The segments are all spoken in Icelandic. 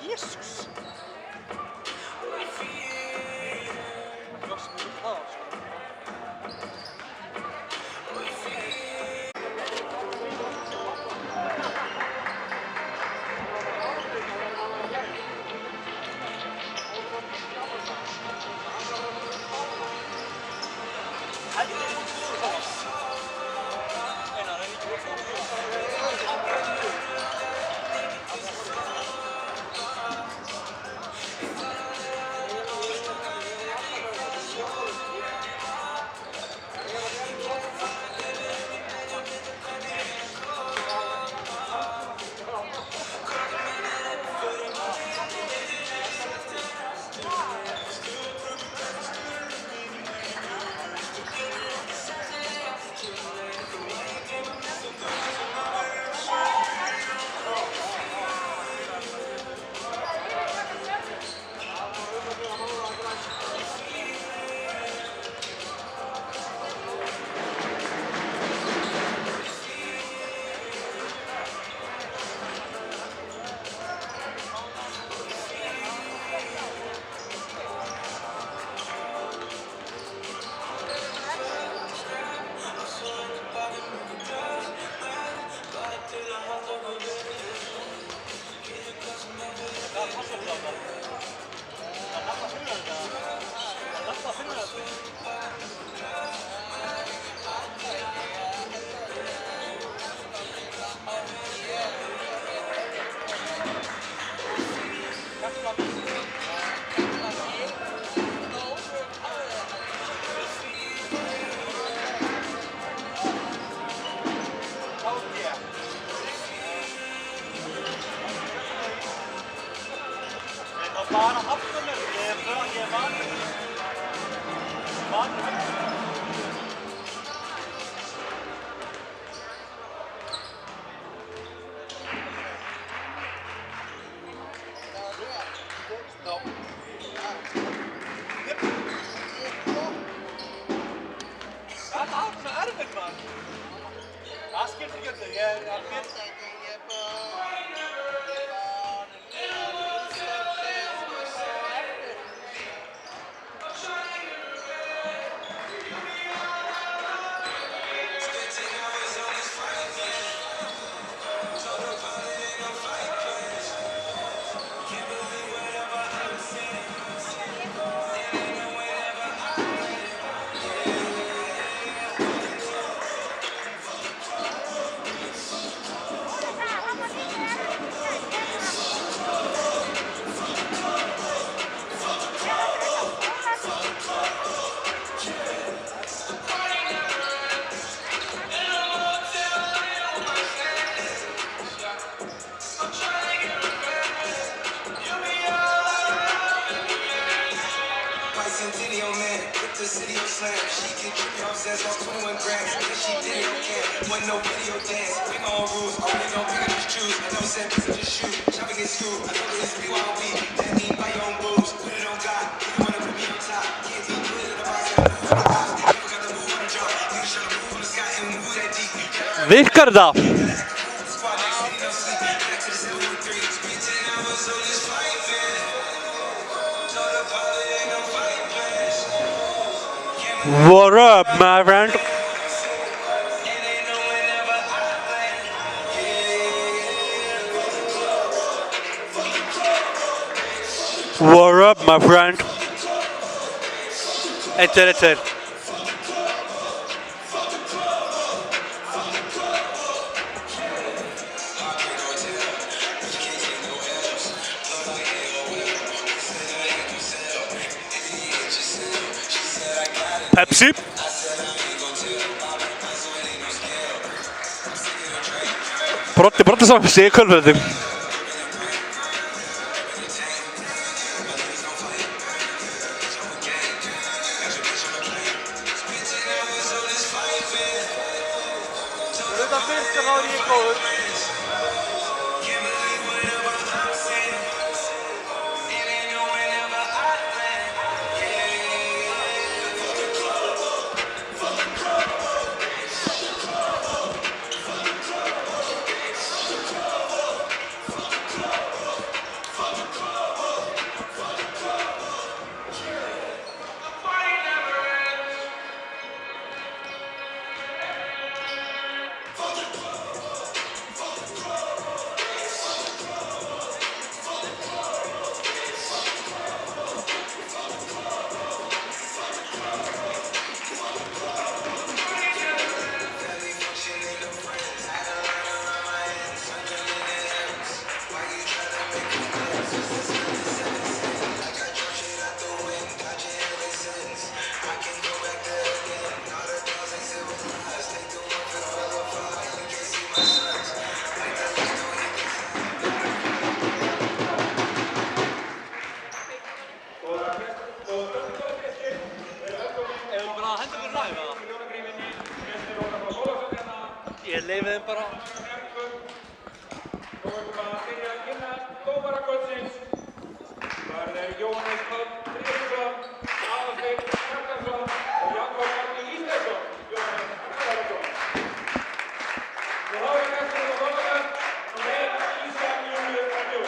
Jesus! Bara hafnumir, ég er vanur. Þetta er svona erfitt, mann. Það skiptir ekki öllu, ég er Virkar þetta? What up, my friend? What up, my friend? Etter. Pepsi. Brotti sá sig í kvöldverði. Þetta fyrst þá ég góður. Leifið þeim bara. Nú erum við að byrja að kynna dómara kvöldsins. Það Jóhannes Páll Friðriksson, Aðalsteinn Hjartarson og Jakob Árni Ísleifsson. Jóhannes Hjartarson. Nú hafa við gestir á dómarar númer 1 Ísak Július Arnjóð,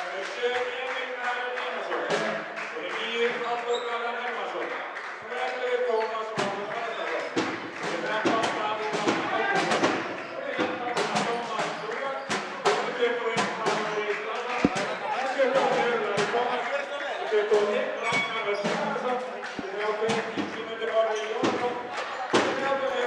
númer 7 Emil Harald Einarsson, númer 9 Halldór Garðar Hermannsson, númer 11 Tómas Magnús Haraldsson, númer 13 Davíð Árni Halldórsson, númer 15 Tómas Þórðar, númer 21 Haraldur Íslandsson, númer 24 Tómas Ragnar Sigmundsson, númer 30 Sigmundur Orri Jónsson, númer 34 Kristinn Gunnarsson,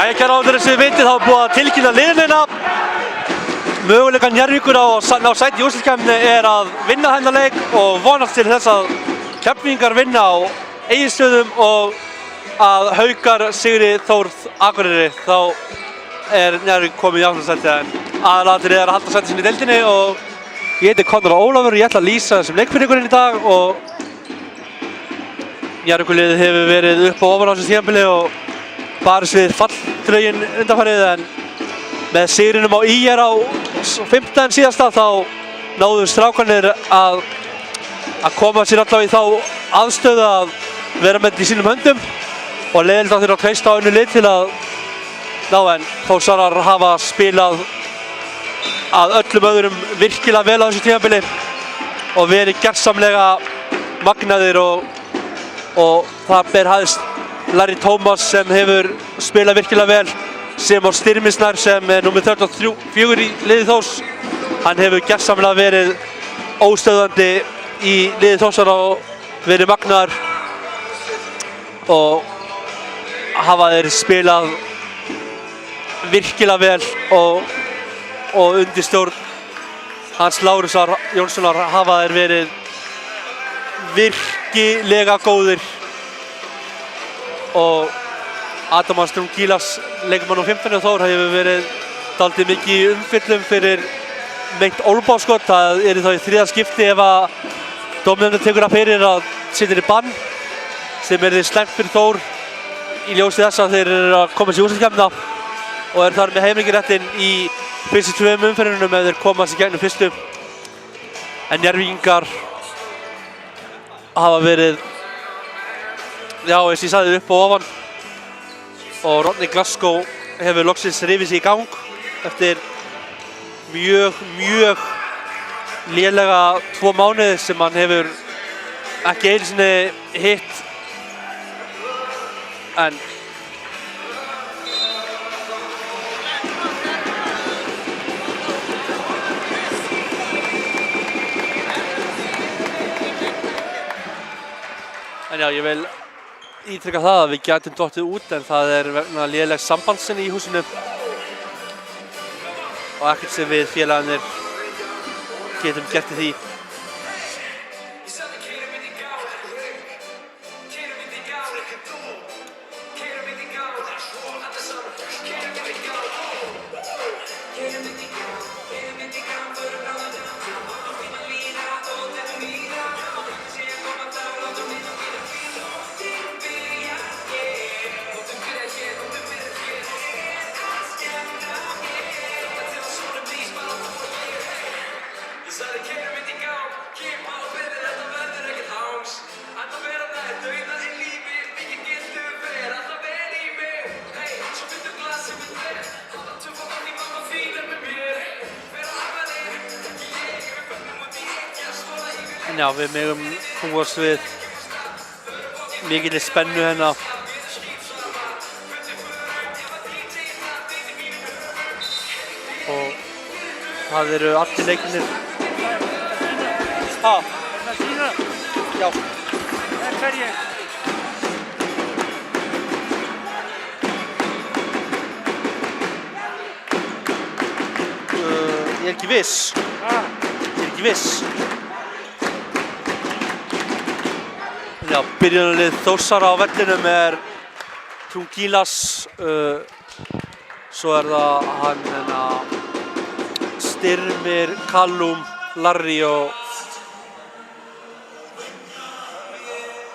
Jæja, kæra áhorfendur, eins og þið vitið þá er búið að tilkynna liðina. Möguleikann Njarðvíkur á að ná sæti í úrslitakeppninni er að vinna þennan leik og vonast til þess að Keflvíkingar vinna á Egilsstöðum og að Haukar sigri Þór Akureyri. Þá er Njarðvík komið í áttundasæti en aðalatriðið er að halda sæti sinni í deildinni og ég heiti Conor Ólafur og ég ætla að lýsa þessum leikfyrirkurinn í dag og Njarðvíkurliðið hefur verið upp og ofan á þessu tímabili og barist við falldrauginn undanfarið en með sigrinum á ÍR á 15. síðasta þá náðu strákarnir að koma sér allavega í þá aðstöðu að vera með þetta í sínum höndum og leiðilegt að þeirra að treysta á önnur lið til að ná en Þórsarar hafa spilað að öllum öðrum virkilega vel á þessu tímabili og verið gersamlega magnaðir og það ber hæst Larry Tómas sem hefur spilað virkilega vel sem á Styrmisnær sem er númer 34 í liði Þórs. Hann hefur gersamlega verið óstöðvandi í liði Þórsara og verið magnaður og hafa þeir spilað virkilega vel og undir stjórn Hans Lárusar Jónssonar hafa þeir verið virkilega góðir og Adam Strungilas, leikmann á 15 og Þór hefur verið dálítið mikið í umfjöllum fyrir meint olnbogaskot. Það er þá í þriðja skipti ef að dómnefndin tekur það fyrir að setja í bann sem er slæmt fyrir Þór í ljósi þess að þeir eru að koma sér í úrslitakeppnina og eru þar með heimleikjaréttinn í fyrstu tveim umferðunum ef þeir koma sér gegnum fyrstu. En Njarðvíkingar hafa verið, já eins og ég sagði, upp og ofan og Rodney Glasgow hefur loksins rifið sig í gang eftir mjög lélega 2 mánuði sem hann hefur ekki einu sinni hitt en já, ég vil ítrykka það að við gætum dottið út en það er vegna lélegs sambandsins í húsinu og ekkert sem við félagarnir getum gert í því. En já, við megum búast við mikilli spennu hérna. Og það eru allir leikirnir. Ha? Já. Hverjir? Ég er ekki viss. Já, byrjunarlið Þórsara á vellinum er Trungilas, svo er það hann Styrmir, Callum, Larry og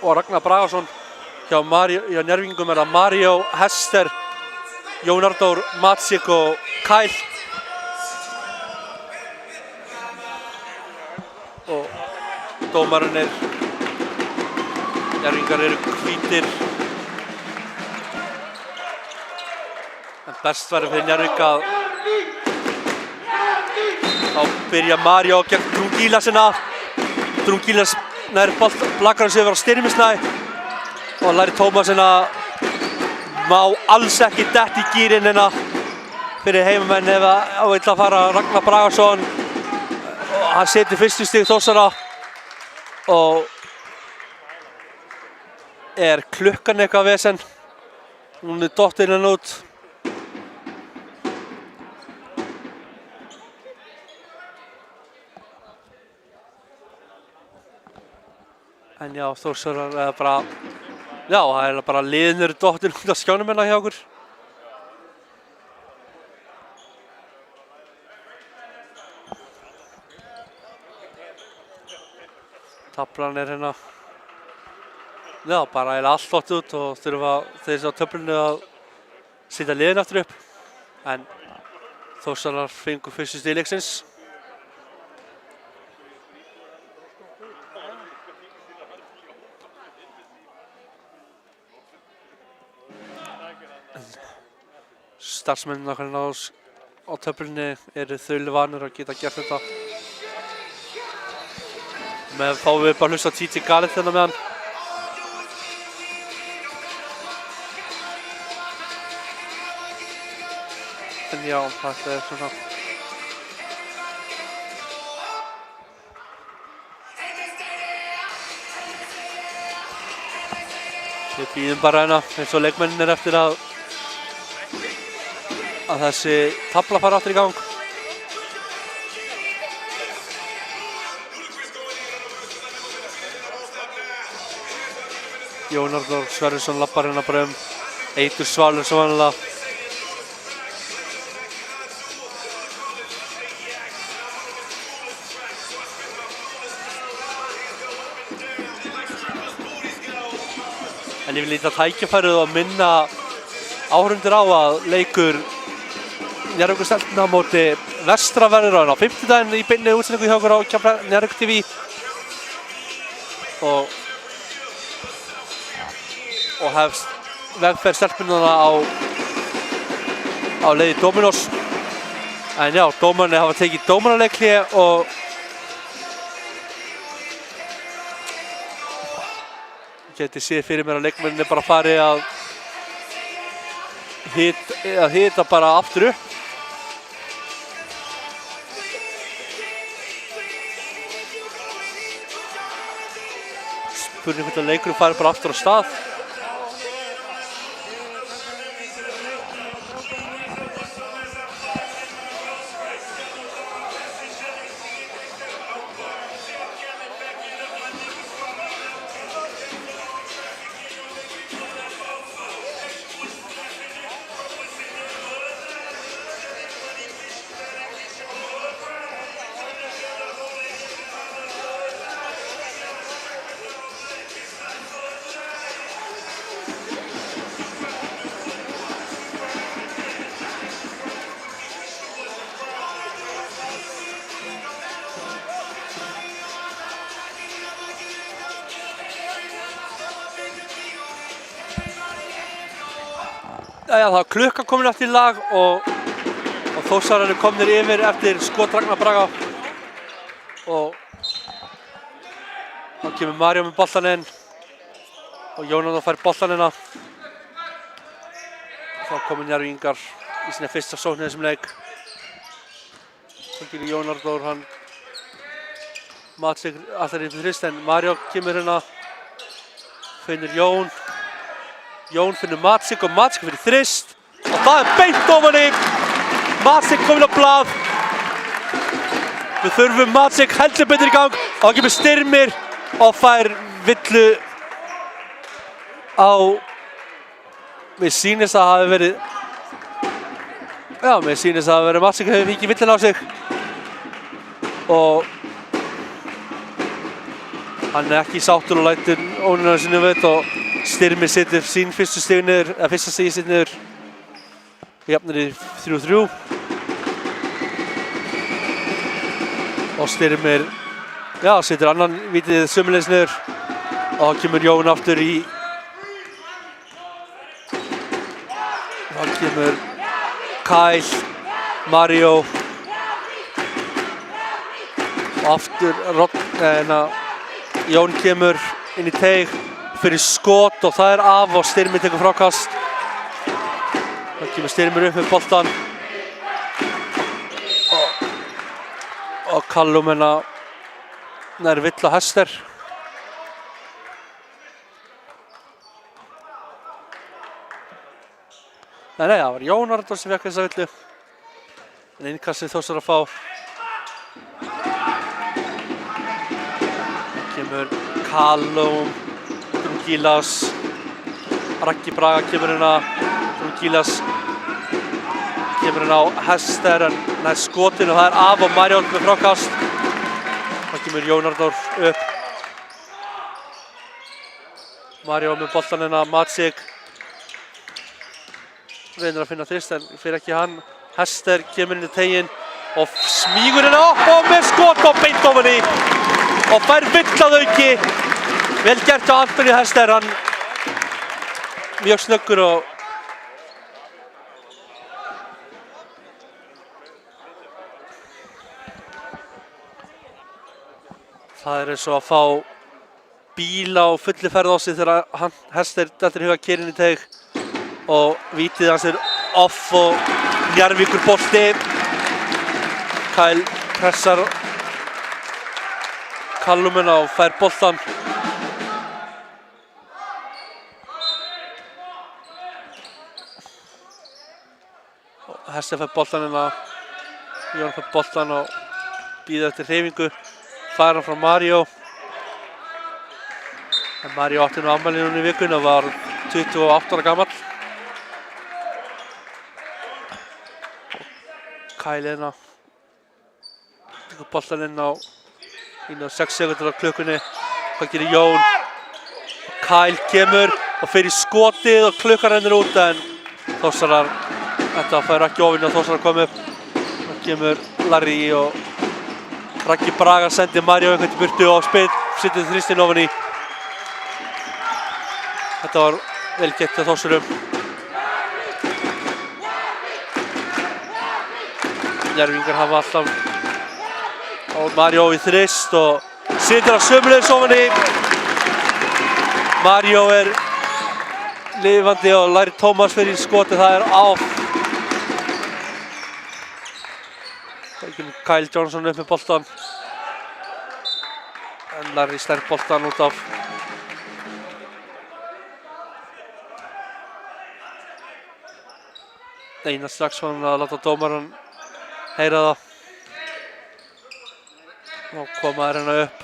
Ragnar Bragason. Hjá Njarðvíkingum er það Mario, Hester, Jón Arnór, Matsik og Kyle. Og dómarinn Njarðvíkingar eru hvítir. En best verður fyrir Njarðvík að þá byrja Mario gegn Trungilasina. Trungilas nær blakar hans yfir á Styrmisnæ og Larry Tómasina má alls ekki detta í gírinn hérna fyrir heimamenn ef að vill að fara Ragnar Bragason. Hann setur fyrstu stig Þórsara og er klukkan eitthvað vesen. Hún er dottin hérna út. En já, Þórsarar er bara, já, það er bara liðin eru dottin út af skjánum hérna hjá okkur. Taflan er hérna, já, bara allt flott út og þurfa þeir sem á töflunni að setja liðin aftur upp. En Þórsarar fengu fyrstu stig leiksins. Starfsmennina á töflunni eru þaulvanir að geta gert þetta. Með fáum við bara hlusta á TT Gareth hérna með hann. En já, þetta er svona. Við bíðum bara hérna eins og leikmennir eftir að þessi tafla fara aftur í gang. Jón Arnór Sverrisson lappar hérna bara Eitur Svalur sem vanlega. En ég vil líta tækifærið og minna áhorfendur á að leikur Njarðvíkur stelpna á móti Vestra verður á fimmtudaginn í beinni útsendingu hjá okkur á Njarðvík TV. Og hefst vegferð stelpnanna á leið í Dominos. En já, dómararnir hafa tekið dómaraleikhlé og geti séð fyrir mér að leikmennirnir bara fari að hita bara aftur upp. Spurning hvort að leikurinn fari bara aftur á stað. Jæja, það er klukkan komin eftir lag og Þórsarar eru komnir yfir eftir skot Ragnar Braga og Þá kemur Mario með boltan inn og Jónardór fær boltan inn. Þá kominn Njarðvíkingar í sinni fyrsta sókn í þessum leik. Þá gerir Jónardór, hann Matsik allar í þrist en Mario kemur hérna, finnur Jón. Jón finnur Matsik og Matsik fyrir þrist og það er beint ofan í. Matsik kominn á blað. Við þurfum Matsik heldur betur í gang og hann kemur Styrmir og fær villu á. Mér sýnist að það hafi verið, mér sýnist að það hafi verið Matsik hefur vikið villuna á sig og hann er ekki sáttur og lætur ónina sinni veit og Styrmir setur sín fyrsta stig niður, eða fyrsta stigi sitt niður. Jafnir í 3-3. Og Styrmir, setur annan vítið sömuleiðis niður og þá kemur Jón aftur í. Þá kemur Kyle, Mario og aftur Jón kemur inn í teig fyrir skot og það er af og Styrmir tekur frákast. Þá kemur Styrmir upp með boltan og Callum nær vill á Hester. Nei, það var Jónardór sem fekk þessa villu. En innkastið Þórsar að fá. Það kemur Callum, Drungilas, Raggi Braga kemur hérna, Drungilas kemur hérna á Hester en nær skotinu og það er af og Mario með frákast. Það kemur Jónardór upp. Mario með boltan hérna, Matsik. Reynir að finna þrist en fyrir ekki hann. Hester kemur inn í teginn og smígur hérna upp og með skot og beint ofan í. Og fær vill að auki. Vel gert á Antoni Hester, hann mjög snöggur og það er eins og að fá bíl á fulli ferð á sig þegar Hester dettur í huga keyra inn í teig og vítið hans er off og Njarðvíkur bolti. Kyle pressar Calluminn og fær boltan. Hester fær boltan hérna, Jón fær boltan og bíður eftir hreyfingu. Fær hann frá Mario. En Mario átti nú afmæli núna í vikunni og var 28 ára gamall. Kyle hérna. Tekur boltan inn á 6 sekúndur á klukkunni. Hvað gerir Jón? Kyle kemur og fer í skotið og klukkan rennur út en Þórsarar, þetta fær ekki ofinn og Þórsarar kom upp. Það kemur Larry og Raggi Braga sendir Mario einhvern til burtu og setur þristinn ofan í. Þetta var vel gert hjá Þórsurum. Njarðvíkingar hafa alltaf á Mario í þrist og setur hann sömuleiðis ofan í. Mario er lifandi og Larry Thomas fer í skotið, það er áf. Það kemur Kyle Johnson upp með boltan. En Larry slær boltan út af. Einar strax fann að láta dómarann heyra það. Og koma þær hérna upp.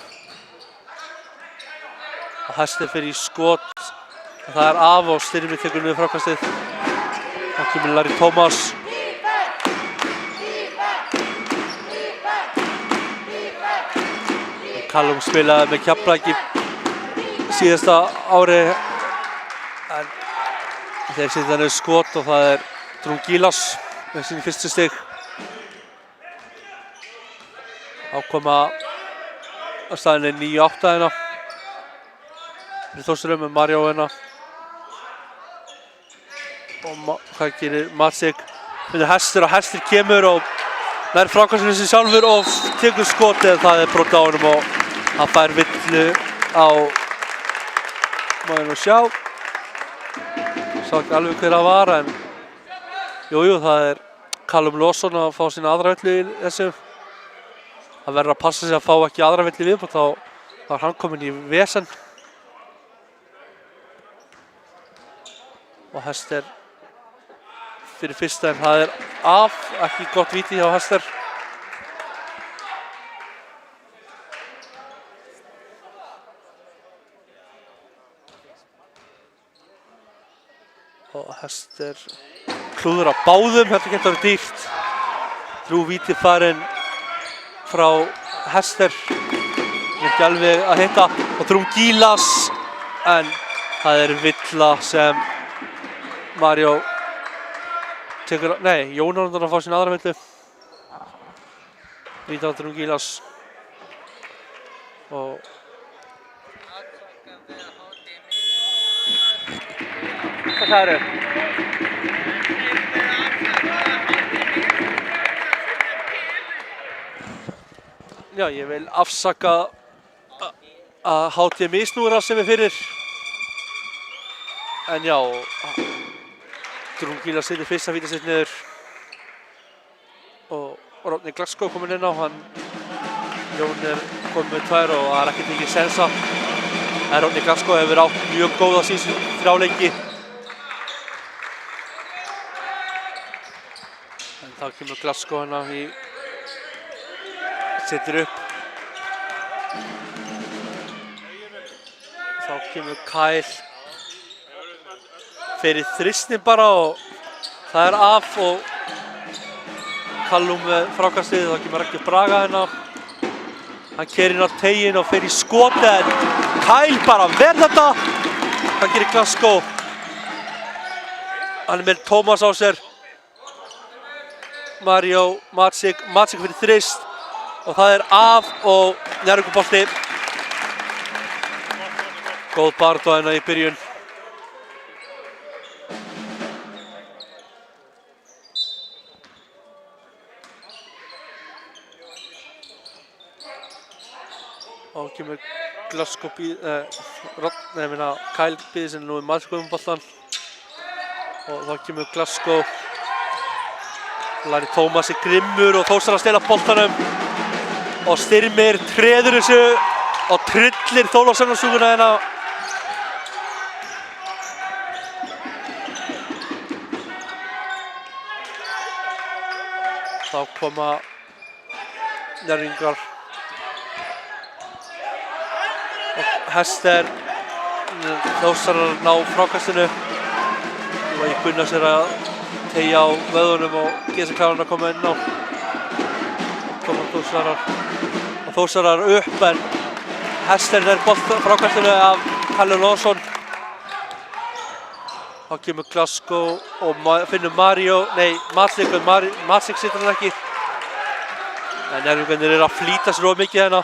Og Hester fer í skot. Og það er af og Styrmir tekur niður frákastið. Það kemur Larry Thomas. Callum spilaði með Keflavík síðasta ári. En þeir setja hann niður skot og það er Drungilas með sín fyrstu stig. Ákoma á staðinni 9-8 hérna. Fyrir Þórsurum með Mario hérna. Og hvað gerir Matsik? Finnur Hester og Hester kemur og nær frákastinu sig sjálfur og tekur skotið en það er brot á honum og hann fær villu á, má ég nú sjá, sá ekki alveg hver það var en jújú, það er Callum Lawson að fá sína aðra velli í þessu. Það verður að passa sig að fá ekki aðra velli viðbót, þá er hann kominn í vesen. Og Hester fyrir fyrsta en það er af, ekki gott víti hjá Hester. Og Hester klúður á báðum, þetta getur verið dýrt. 3 víti farin frá Hester. Ekki alveg að hitta og Drungilas en það er villa sem Mario tekur, nei, Jón er að fá sína aðra villu. Víti á Drungilas og hvað sagðirðu? Já, ég vil afsaka að HT misnúra sem er fyrir. En já, Drungilas setur fyrsta víti sitt niður. Og Rodney Glasgow kominn inn á, Jón er kominn með 2 og það er ekkert mikið sensa. En Rodney Glasgow hefur átt mjög góða síðustu 3 leiki. En þá kemur Glasgow hérna í setur upp. Þá kemur Kyle fyrir þristinn bara og það er af og Callum með frákastið, þá kemur ekki Braga hérna. Hann keyrir inn á teiginn og fer í skoti en Kyle bara verð þetta. Hvað gerir Glasgow? Hann er með Thomas á sér. Mario Maciek fyrir þrist. Og það er af og Njarðvíkurbolti. Góð barátta hérna í byrjun. Og kemur Glasgow Kyle býðir sinni nú í Maciek-boltan. Og þá kemur Glasgow. Læri Tómasi grimmur og Þórsar að stela boltanum. Og Styrmir treður þessu og tryllir Þorlákssonnarsúguna hérna. Þá koma Njarðvíkingar. Og Hester, Þórsarar ná frákastinu. Og ég kunna sér að teygja á vöðunum og gera sér kláran að koma inn á. Koma Þórsarar. Og Þórsarar upp en Hester er frákastinu af Callum Lawson. Þá kemur Glasgow og finnur Maciek situr hann ekki. En Njarðvíkingarnir eru að flýta sér of mikið hérna.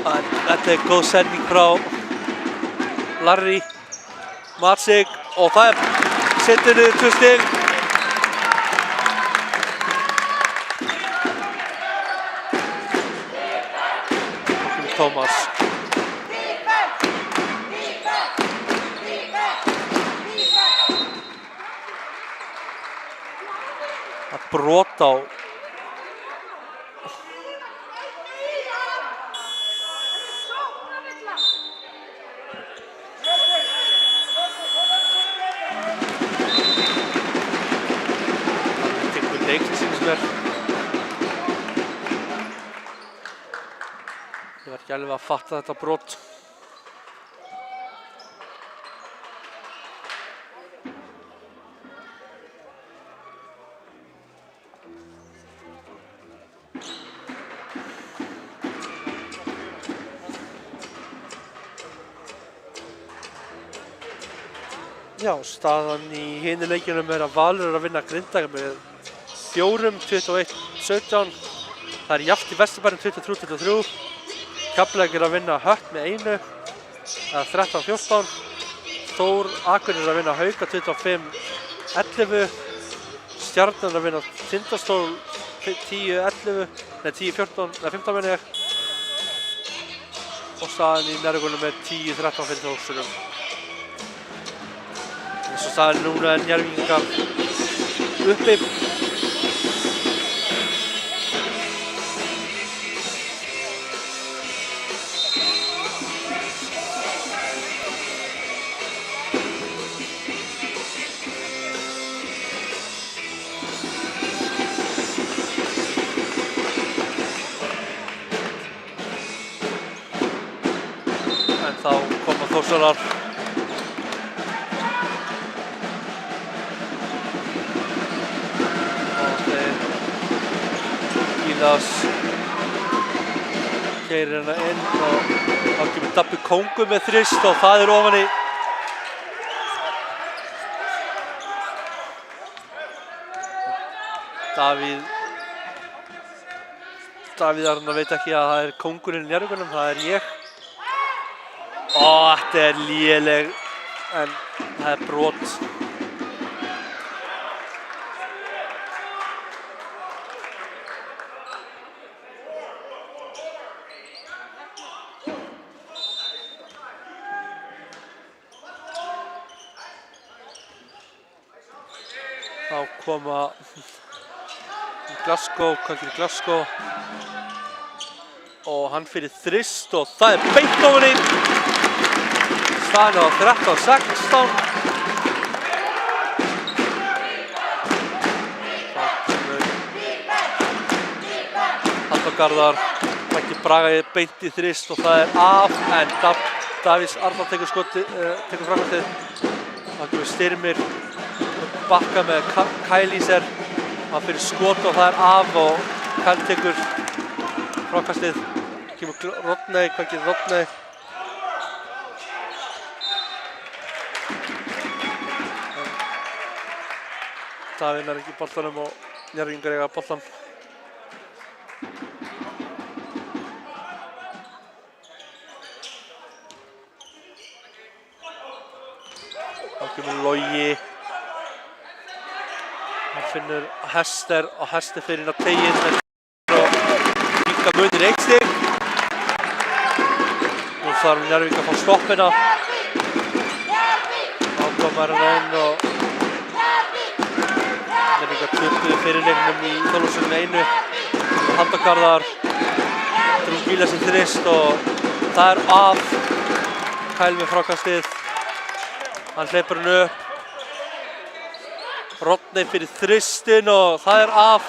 Þetta er góð sending frá Larry Maciek og það setur niður 2 stig. Þá kemur Thomas. Það brot á Ég var ekki alveg að fatta þetta brot. Já, staðan í hinu leikjunum er að Valur er að vinna Grindavík með 4, 21-17. Það er jafnt í Vesturbænum 23-23. Keflavík er að vinna Hött með 1, 13-14. Þór Akureyri er að vinna Hauka 25-11. Stjarnan er að vinna Tindastól 10-11, nei 10-14, nei 15 meni ég. og staðan í Njarðvíkunum er 10-13 fyrir Þórsurum. Eins og staðan núna er Njarðvíkingar uppi. En þá koma Þórsarar. Og þeir Gílas keyrir hérna inn og þá kemur Dabbi Kóngur með þrist og það er ofan í. Davíð Arnar veit ekki að það er kóngurinn í Njarðvíkunum, það er ég. Þetta er léleg, en það er brot. Þá koma Glasgow, hvað gerir Glasgow? Og hann fyrir þrist og það er beint ofan í. Staðan á 13-16. Þá kemur Halldór Garðar, Raggi Braga beint í þrist og það er af, en Davíðs Arnar tekur framkvæmdið. Þá kemur Styrmir, bakka með Kyle í sér. Hann fyrir skot og það er af og Kyle tekur frákastið. Kemur Rodney, hvað gerir Rodney? Davíð er ekki í boltanum og Njarðvíkingar eiga boltan. Þá kemur Logi. Hann finnur Hester og Hester fyrir inn á teiginn og Víkingar munir 1 stig. Nú þarf Njarðvík að fá stoppina. Þá komar hann inn og Njarðvíkingar töpuðu fyrir leiknum í Þorlákshöfn 1. Halldór Garðar dró Gílas í þrist og það er af. Kyle með frákastið. Hann hleypur hann upp. Rodney fyrir þristin og það er af.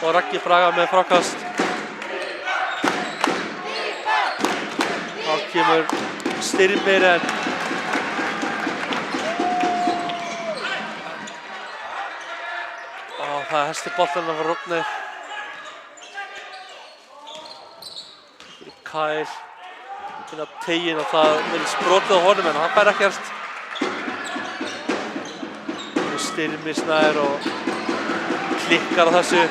Og Raggi Braga með frákast. Þá kemur Styrmir en það er hesti boltann af Rodney. Kyle inn á teiginn og það virðist brotið á honum en hann fær ekkert. Styrmir Snær og klikkar á þessu.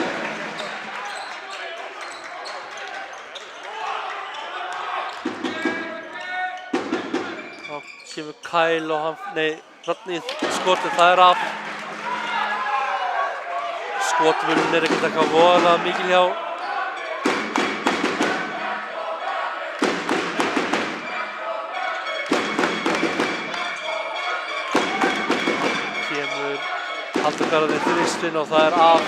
Þá kemur Kyle og Rodney skotið, það er af. Skotvölun er ekkert eitthvað voðalega mikil hjá. Kemur Halldór Garðar í þristinn og það er af.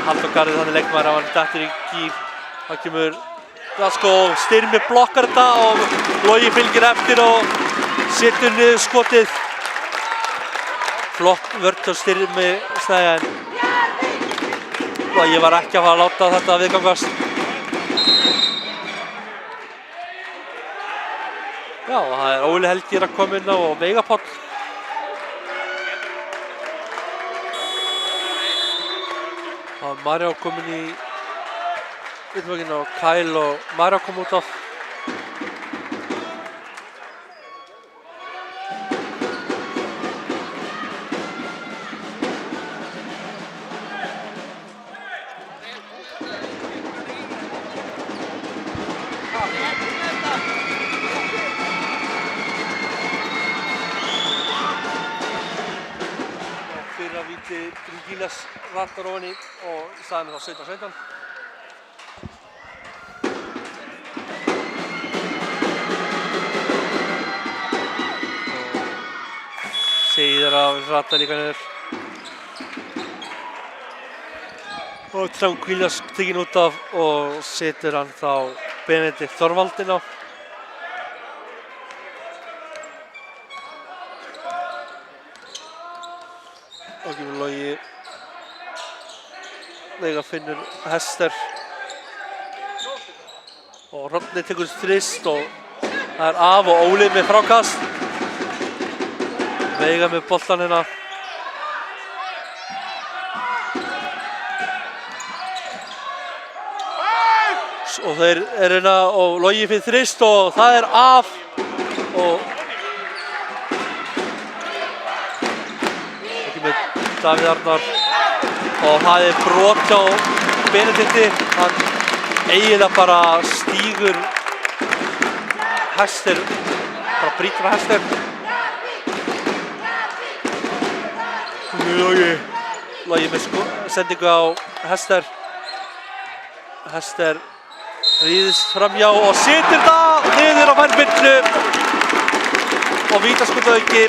Halldór Garðar, þannig leikmaður, hann dettur í gír. Það kemur Glasgow, Styrmir blokkar þetta og Logi fylgir eftir og setur niður skotið. Flott vörn hjá Styrmi Snær. Ég var ekki að fara að láta þetta viðgangast. Já, það er Óli Helgi að koma inn á og Veigar Páll. Það var Marjá komin í uppvöginn og Kyle og Marjá kom út á. Fyrra víti Gílas rattar ofan í og staðan er þá 17-17. Já, rata líka niður. Og Tranquilas tekinn út af og setur hann þá Benedikt Þorvaldinn á. Og kemur Logi. Veigar finnur Hester. Og Rodney tekur þrist og það af og Óli með frákast. Veigar með boltan hérna. Og þeir hérna og Logi fyrir þrist og það af og ekki með Davíð Arnar og það brot hjá Benedikti. Hann eiginlega bara stígur Hester, bara brýtur á Hester. Logi með sendingu á Hester. Hester ríðist framhjá og setur það niður á færspyrnu og vítaskotauki.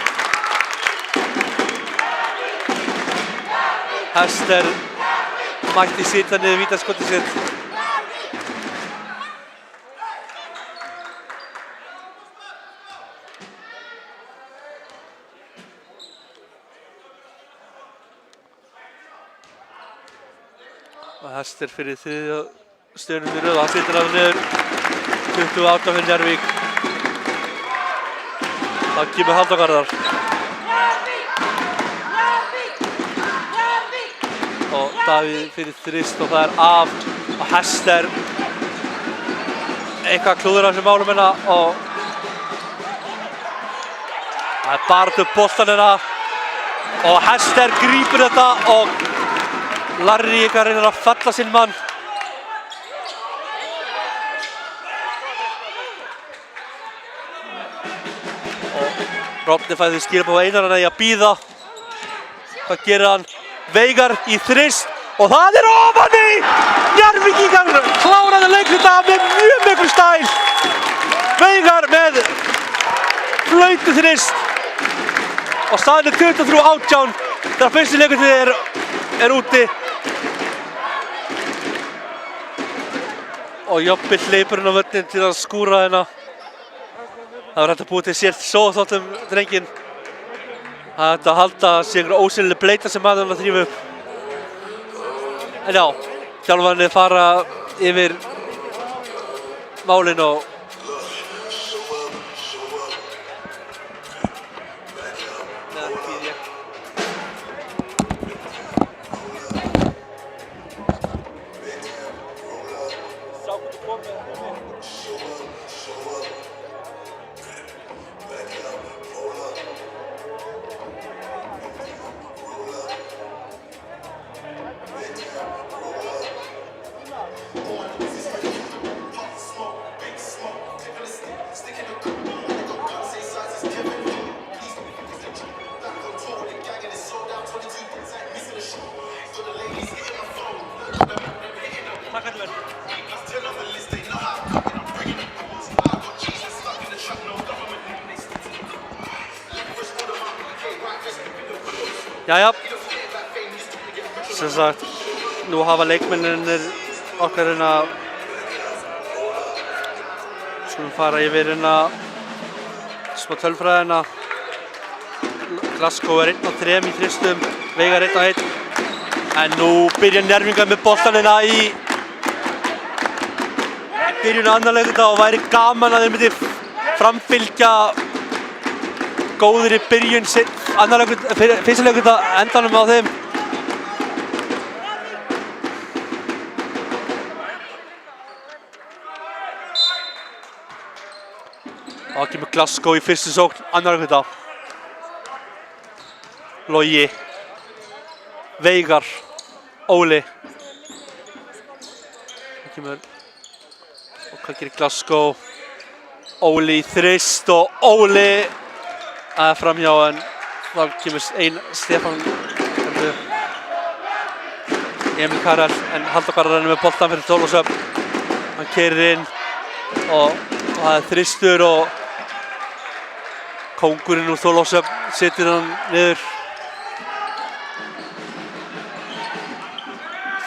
Hester mætti setja niður vítaskotið sitt. Og Hester fyrir þriðja stöðunum í röð og hann setur hann niður 28 fyrir Njarðvík. Það kemur Halldór Garðar. Og Davíð fyrir þrist og það af og Hester eitthvað klúður af þessum málum hérna og það barð upp boltan hérna og Hester grípur þetta og Larry ykkar reynir að falla sinn mann. Rodney fæði skilabóð á Einar í að bíða. Hvað gerir hann? Veigar í þrist og það ofan í! Njarðvíkingar kláraði leikluta með mjög miklu stæl. Veigar með flautu þrist og staðan 23-18 þegar fyrsti leikurinn er úti. Og Jobbi hleypur inn á völlinn til að skúra hérna. Það var hægt að búið til sér sóðþáttum drenginn. Það er hægt að halda sig einhverja ósýnileg bleita sem maðurinn að þrífa upp. En já, þjálfarnir fara yfir málin og Jæja, sem sagt, nú hafa leikmennirnir okkar hérna, skulum fara yfir hérna, smá tölfræðina. Glasgow er 1 af 3 í þristum, Veigar 1 af 1. En nú byrja Njarðvíkingar með boltann hérna í byrjun annar leikluta og væri gaman að þeir myndi framfylgja góðri byrjun fyrsta leikluta endanum á þeim. Og það kemur Glasgow í fyrstu sókn annar leikluta. Logi, Veigar, Óli. Það kemur, og hvað gerir Glasgow? Óli í þrist og Óli framhjá en þá kemur Stefán Emil Karel en Halldór Garðar með boltan fyrir Þorlákshöfn. Hann keyrir inn og það þristur og kóngurinn úr Þorlákshöfn setur hann niður.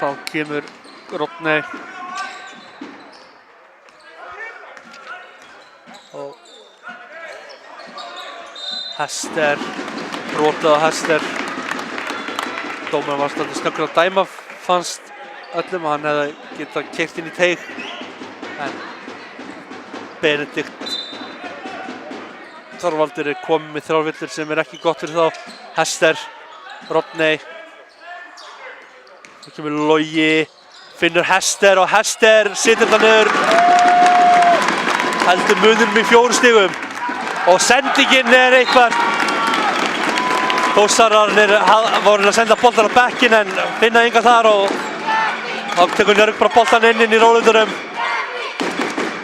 þá kemur Rodney og Hester, brotið á Hester. Dómarinn var stundum snöggur að dæma, fannst öllum, hann hefði getað keyrt inn í teig, en Benedikt Þorvaldur er komið með þrjárvillur sem ekki gott fyrir þá. Hester, Rodney, það kemur Logi, finnur Hester og Hester situr það niður, heldur munum í 4 stigum og sendingin eitthvað. Þórsararnir voru að senda boltan á bekkinn en finna enga þar og þá tekur Njörg bara boltan inn í rólundunum.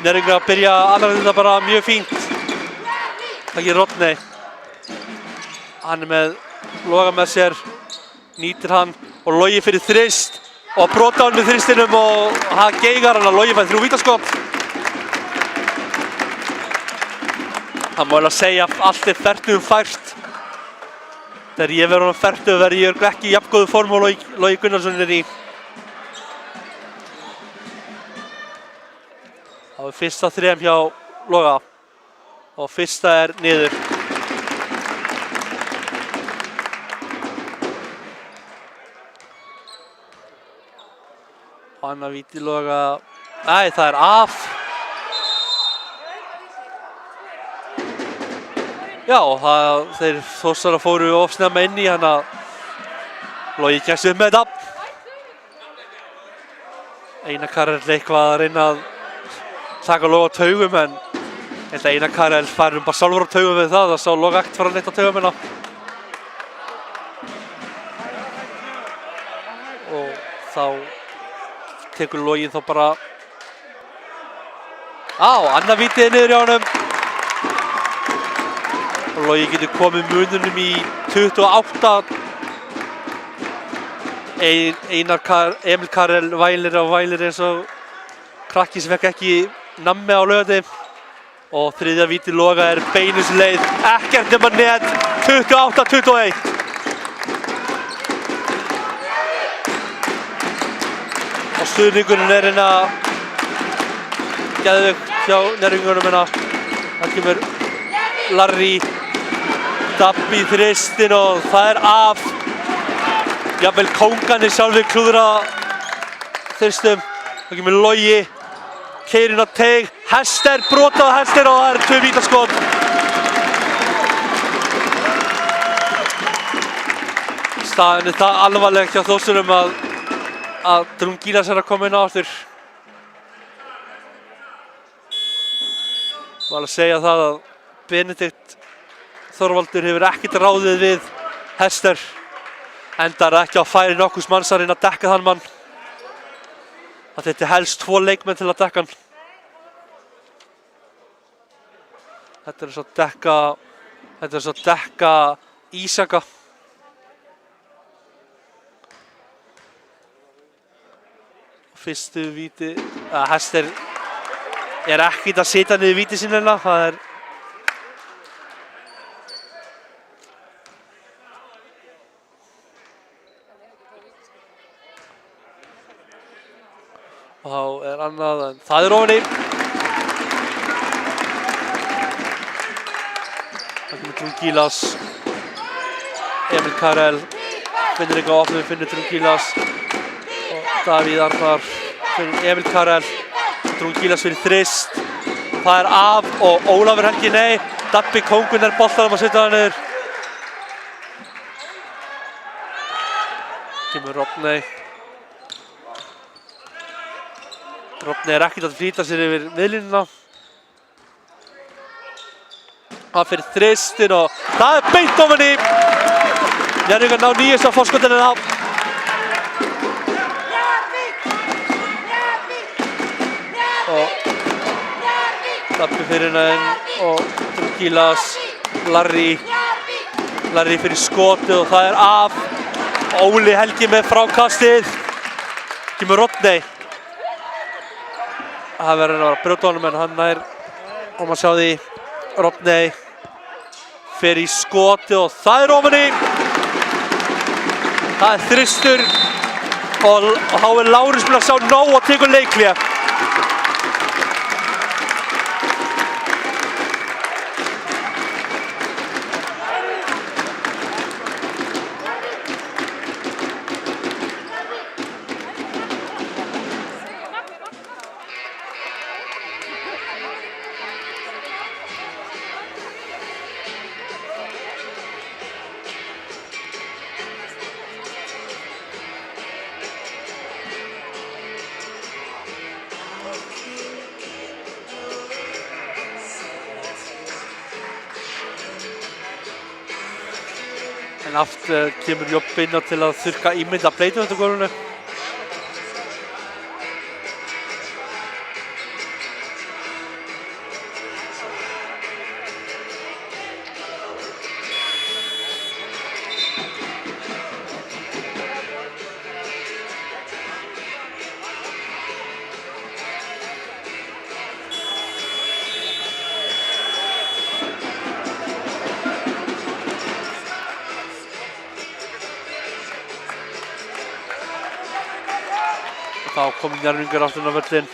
Njörg að byrja annar þetta bara mjög fínt. Það gerir Rodney. Hann er með Loga með sér, nýtir hann og Logi fyrir þrist og brota hann með þristinum og hann geigar hann að Logi fær 3 vítaskot. Það má eiginlega segja að allt er fertugum fært. Þegar ég verður á fertugu verður ég ekki í jafn góðu form og Logi Gunnarsson er í. Það er fyrsta 3 hjá Loga og fyrsta er niður. Annað víti Loga. Nei, það er af. Já, þeir Þórsarar fóru of snemma inn í hann að Logi kemst upp með þetta. Einar Karel eitthvað að reyna að taka Loga á taugum en ég held að Einar Karel fær bara sjálfur á taugum við það sá Loga ekkert fara neitt á taugum hérna. Og þá tekur Logi þá bara annað vítið niður hjá honum. Og Logi getur komið mununum í 28. Emil Karel vælir eins og krakki sem fekk ekki nammi á laugardegi. Og þriðja víti Loga er beinus leið, ekkert nema net, 28-21. Og stuðningurinn er hérna geðveikt hjá Njörvingunum hérna. Það kemur Larry, Dabbi í þristin og það er af. Jafnvel kóngarnir sjálfir klúðra þristum. Það kemur Logi, keyrir inn á teig, Hester, brota á Hester og það er 2 vítaskot. Staðan er það alvarlegt hjá Þórsurum að Drungilas er að koma inn á aftur. Má alveg segja það að Benedikt Þorvaldur hefur ekkert ráðið við Hester. Endar ekki á færi nokkurs manns að reyna að dekka þann mann. Það þyrfti helst 2 leikmenn til að dekka hann. Þetta er svo að dekka Ísaka. Fyrstu víti, Hester er ekkert að setja niður víti sín hérna. Það er og þá er annað en það er ofan í. Það kemur Drungilas. Emil Karel finnur eitthvað á opnum, finnur Drungilas. Og Davíð Arnar finnur Emil Karel. Drungilas fyrir þrist. Það er af og Ólafur Helgi nei. Dabbi kóngun er boltanum að setja það niður. Kemur Rodney. Rodney er ekkert að flýta sér yfir miðlínuna. Það fyrir þristin og það er beint ofan í. Njörvingar ná 9. forskotinu þá. Og Dabbi fyrir henn og Drungilas, Larry fyrir skotið og það er af. Óli Helgi með frákastið. Kemur Rodney. Það verður að vera að brjóta honum en hann nær og maður sjá því Rodney fer í skoti og það er ofan í. Það er þristur og þá er Lárus búinn að sjá nóg og tekur leikhlé. En aftur kemur Jobbi inn á til að þurrka ímynd af bleytumöndugólfinu. Þá kom Njarðvíkingar aftur inn á völlinn.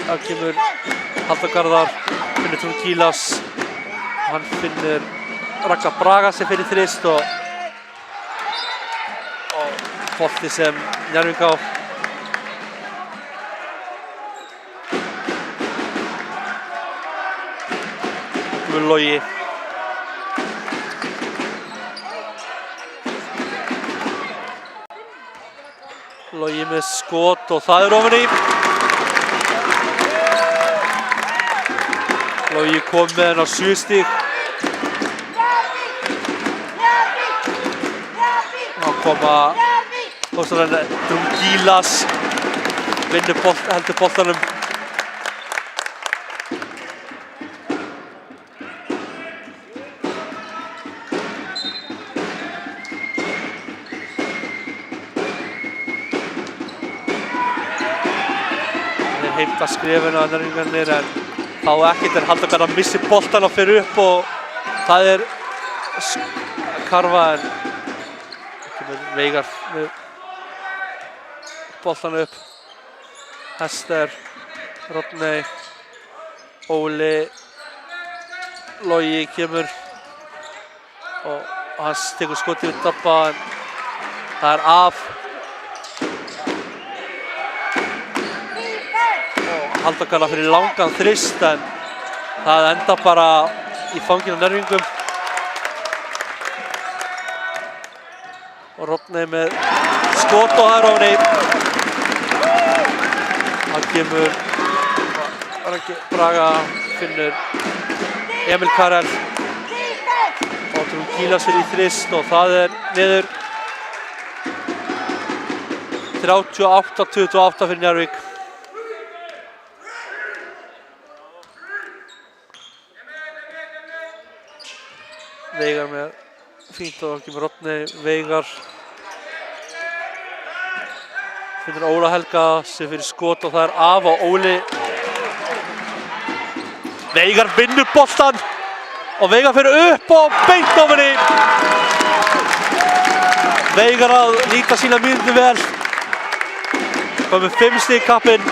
Þá kemur Halldór Garðar, finnur Trúnkílas og hann finnur Ragnar Braga sem fyrir þrist og bolti sem Njarðvík á. Logi. Logi með skot og það er ofan í. Logi kom með henn á 7 stig. Þá koma Trúnkílas, heldur boltanum. Heimta skrefinu að Njarðvíkingarnir en þá ekkert en Halldór Garðar missir boltan og fer upp og það er Karfa en Veigar með boltan upp. Hester, Rodney, Óli, Logi kemur og hann tekur skotið við Dabba en það er af. Halldór Garðar fyrir langan þrist en það enda bara í fanginu á Njarðvíkingum. Og Rodney með skot og það er ofan í. Það kemur Braga, finnur Emil Karel og Trúnkílas fyrir í þrist og það er niður. 38-28 fyrir Njarðvík. Veigar með fínt og kemur Rodney, Veigar finnur Óla Helga sem fyrir skot og það er af og Óli. Veigar vinnur boltan og Veigar fyrir upp og beint ofan í. Veigar að nýta sína mínútur vel. Komið 5 stig í kappinn.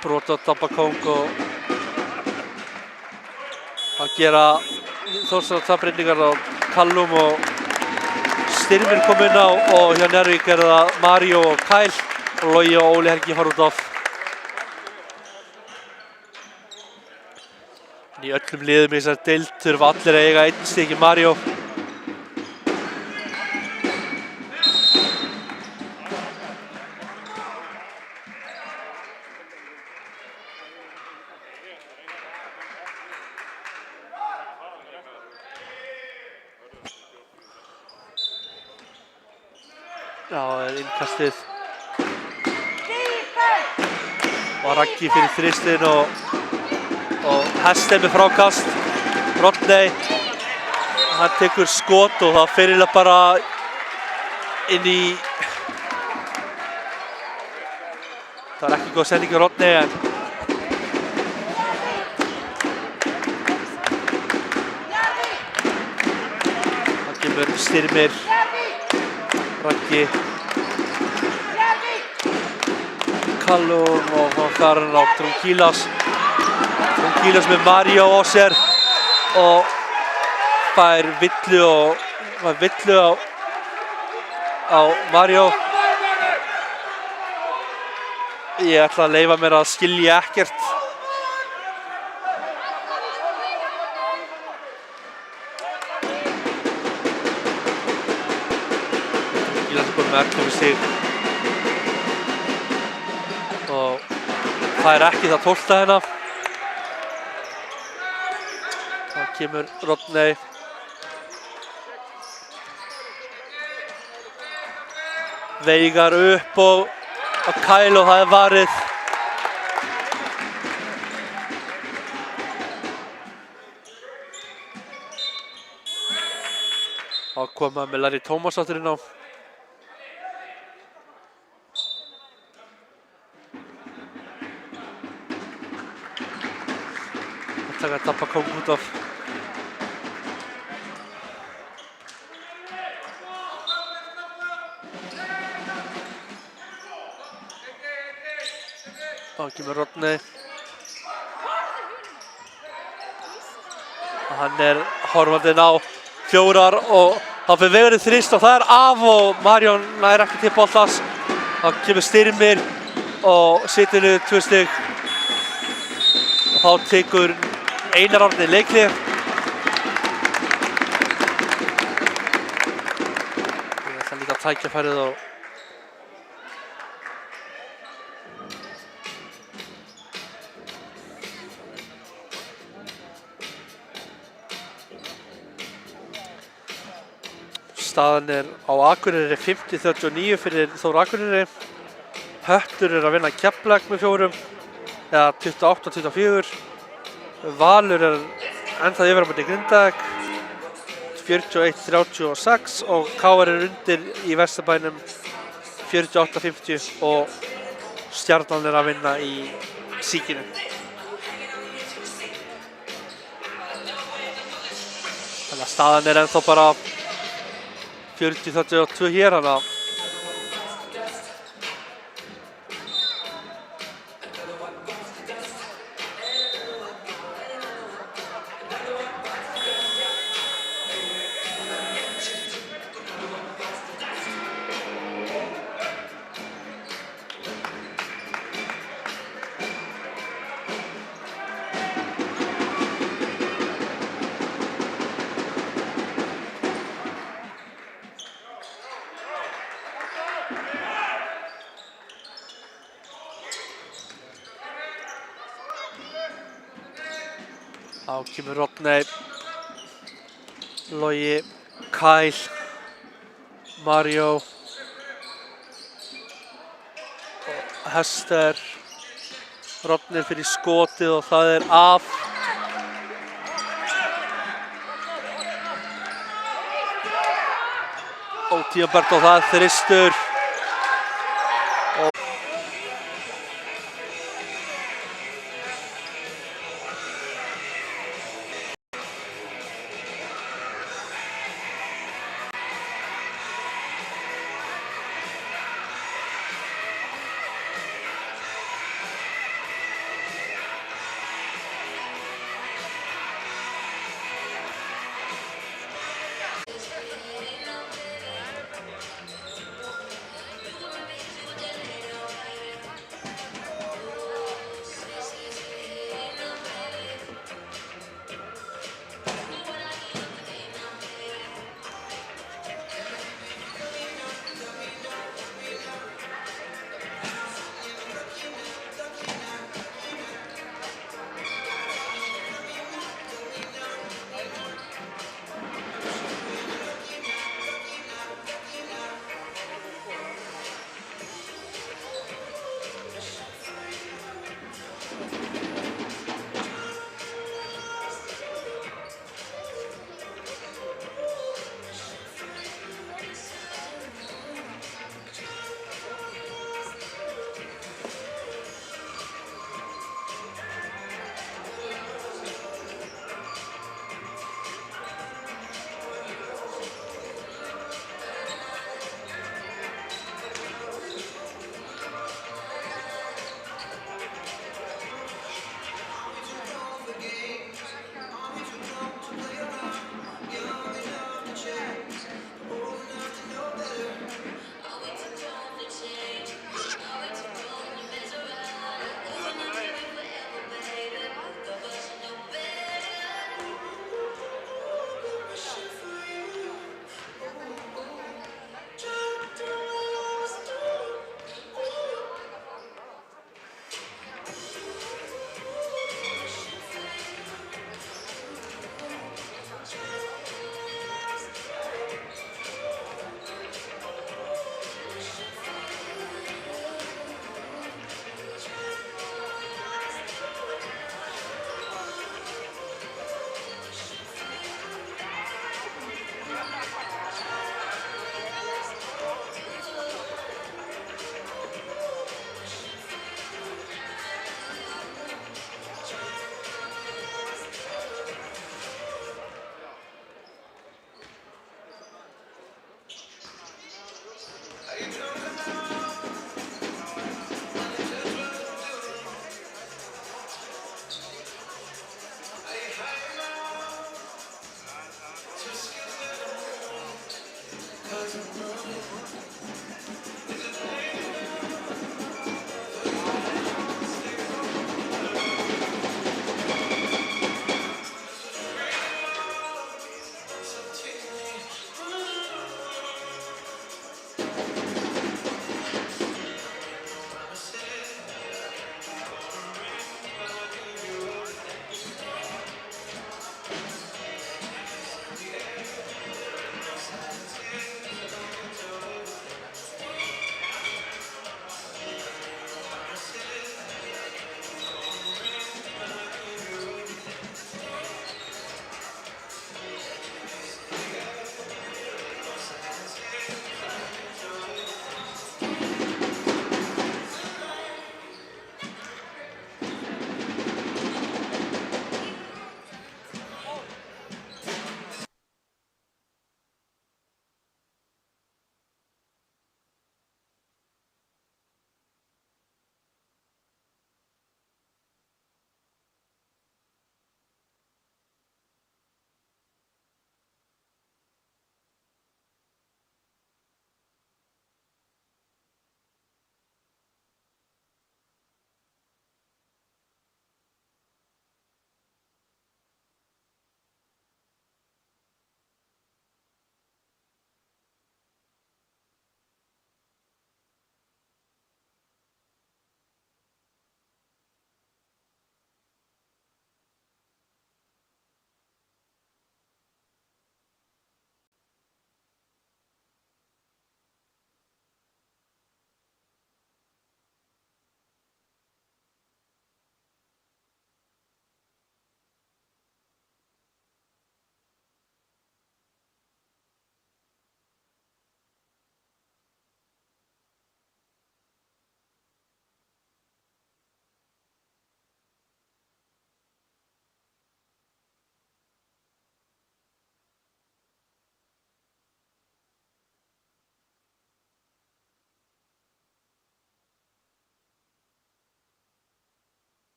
Brot á Dabba Kóng og að gera Þórsarnar breytingar á Kallum og Styrmir kom inn á og hjá Njarðvík er það Mario og Kyle og Logi og Óli Helgi fara út af. Í öllum liðum í þessari deild þurfa allir að eiga 1 stig í Mario. Já, það er innkastið. Og Raggi fyrir þristinn og Hester með frákast. Rodney. Hann tekur skot og það fer eiginlega bara inn í... Það var ekki góð sending á Rodney en... Það kemur Styrmir, Raggi, Callum og þar á Trungilas. Trungilas með Mario á sér og fær villu á Mario. Ég ætla að leyfa mér að skilja ekkert. Trungilas er komið með 11 stig og það er ekki það 12. hérna. Það kemur Rodney. Veigar upp og Kyle og það er varið. Þá koma með Larry Thomas áttur inn á. Það er að tappa kóng út af. Þá kemur Rodney. Hann er horfandinn á 4 og þá fyrir Vegurinn þrist og það er af og Marion nær ekki til boltans. Þá kemur Styrmir og setur niður 2 stig. Og þá tekur Einar Árni leikhlé. Ég ætla líka að tækifærið og staðan er á Akureyri 50-39 fyrir Þór Akureyri. Höttur er að vinna Keflavík með 4 eða 28-24. Valur er ennþá yfir á móti Grindavík 41-36 og KR er undir í Vesturbænum 48-50 og Stjarnan er að vinna í Síkinu. Þannig að staðan er ennþá bara 40-32 hér hana. Þá kemur Rodney, Logi, Kyle, Mario og Hester. Rodney fyrir skotið og það er af. Tímabært og það er þristur.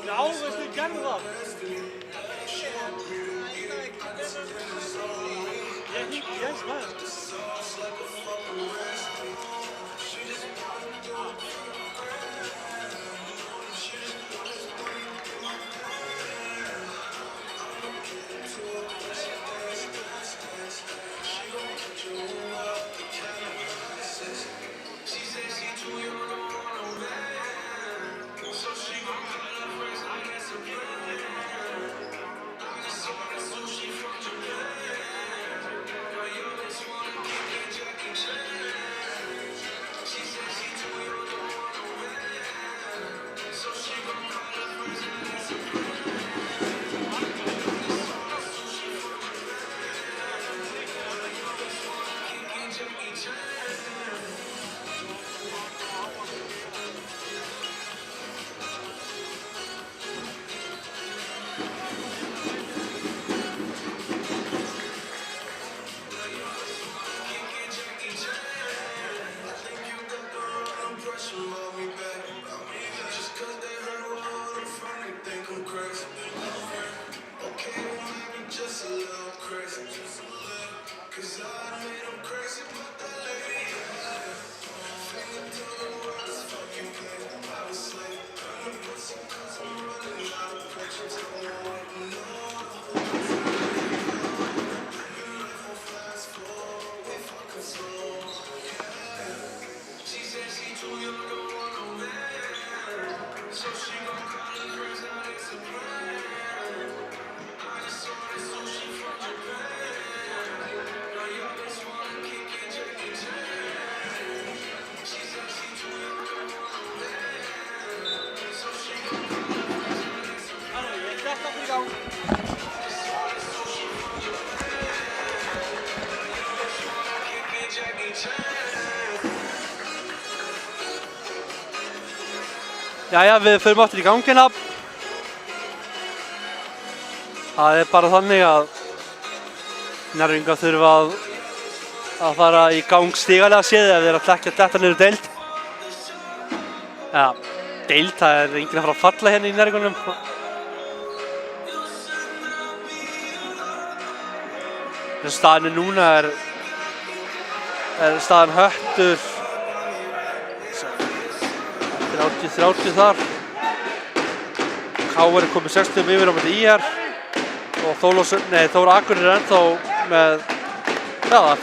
Já, veistu, gerðu það. Ég hringi Jens með þér. Jæja, við förum aftur í gangina. Það bara þannig að Njarðvíkingar þurfa að fara í gang stigalega séð ef þeir ætla ekki að detta niður deild. Ja, deild, það enginn að fara að falla hérna í Njarðvíkunum. Þessi staðinu núna er staðan Höttur 30 þar. KR komið 60 yfir á móti ÍR og Þór Akureyri er ennþá með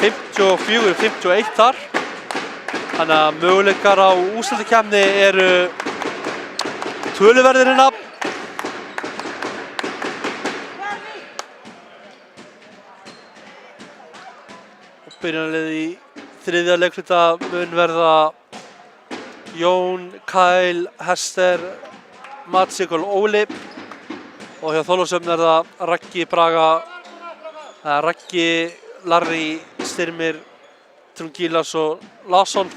54-51 þar. Þannig að möguleikar á úrslitakeppni eru töluverðir hérna. Og byrjunarlið í þriðja leikhluta mun verða Jón, Kyle, Hester, Matsík og Óli. Og hjá Þorlákshöfn er það Raggi, Braga, Raggi, Larry, Styrmir, Trungilas og Larsson.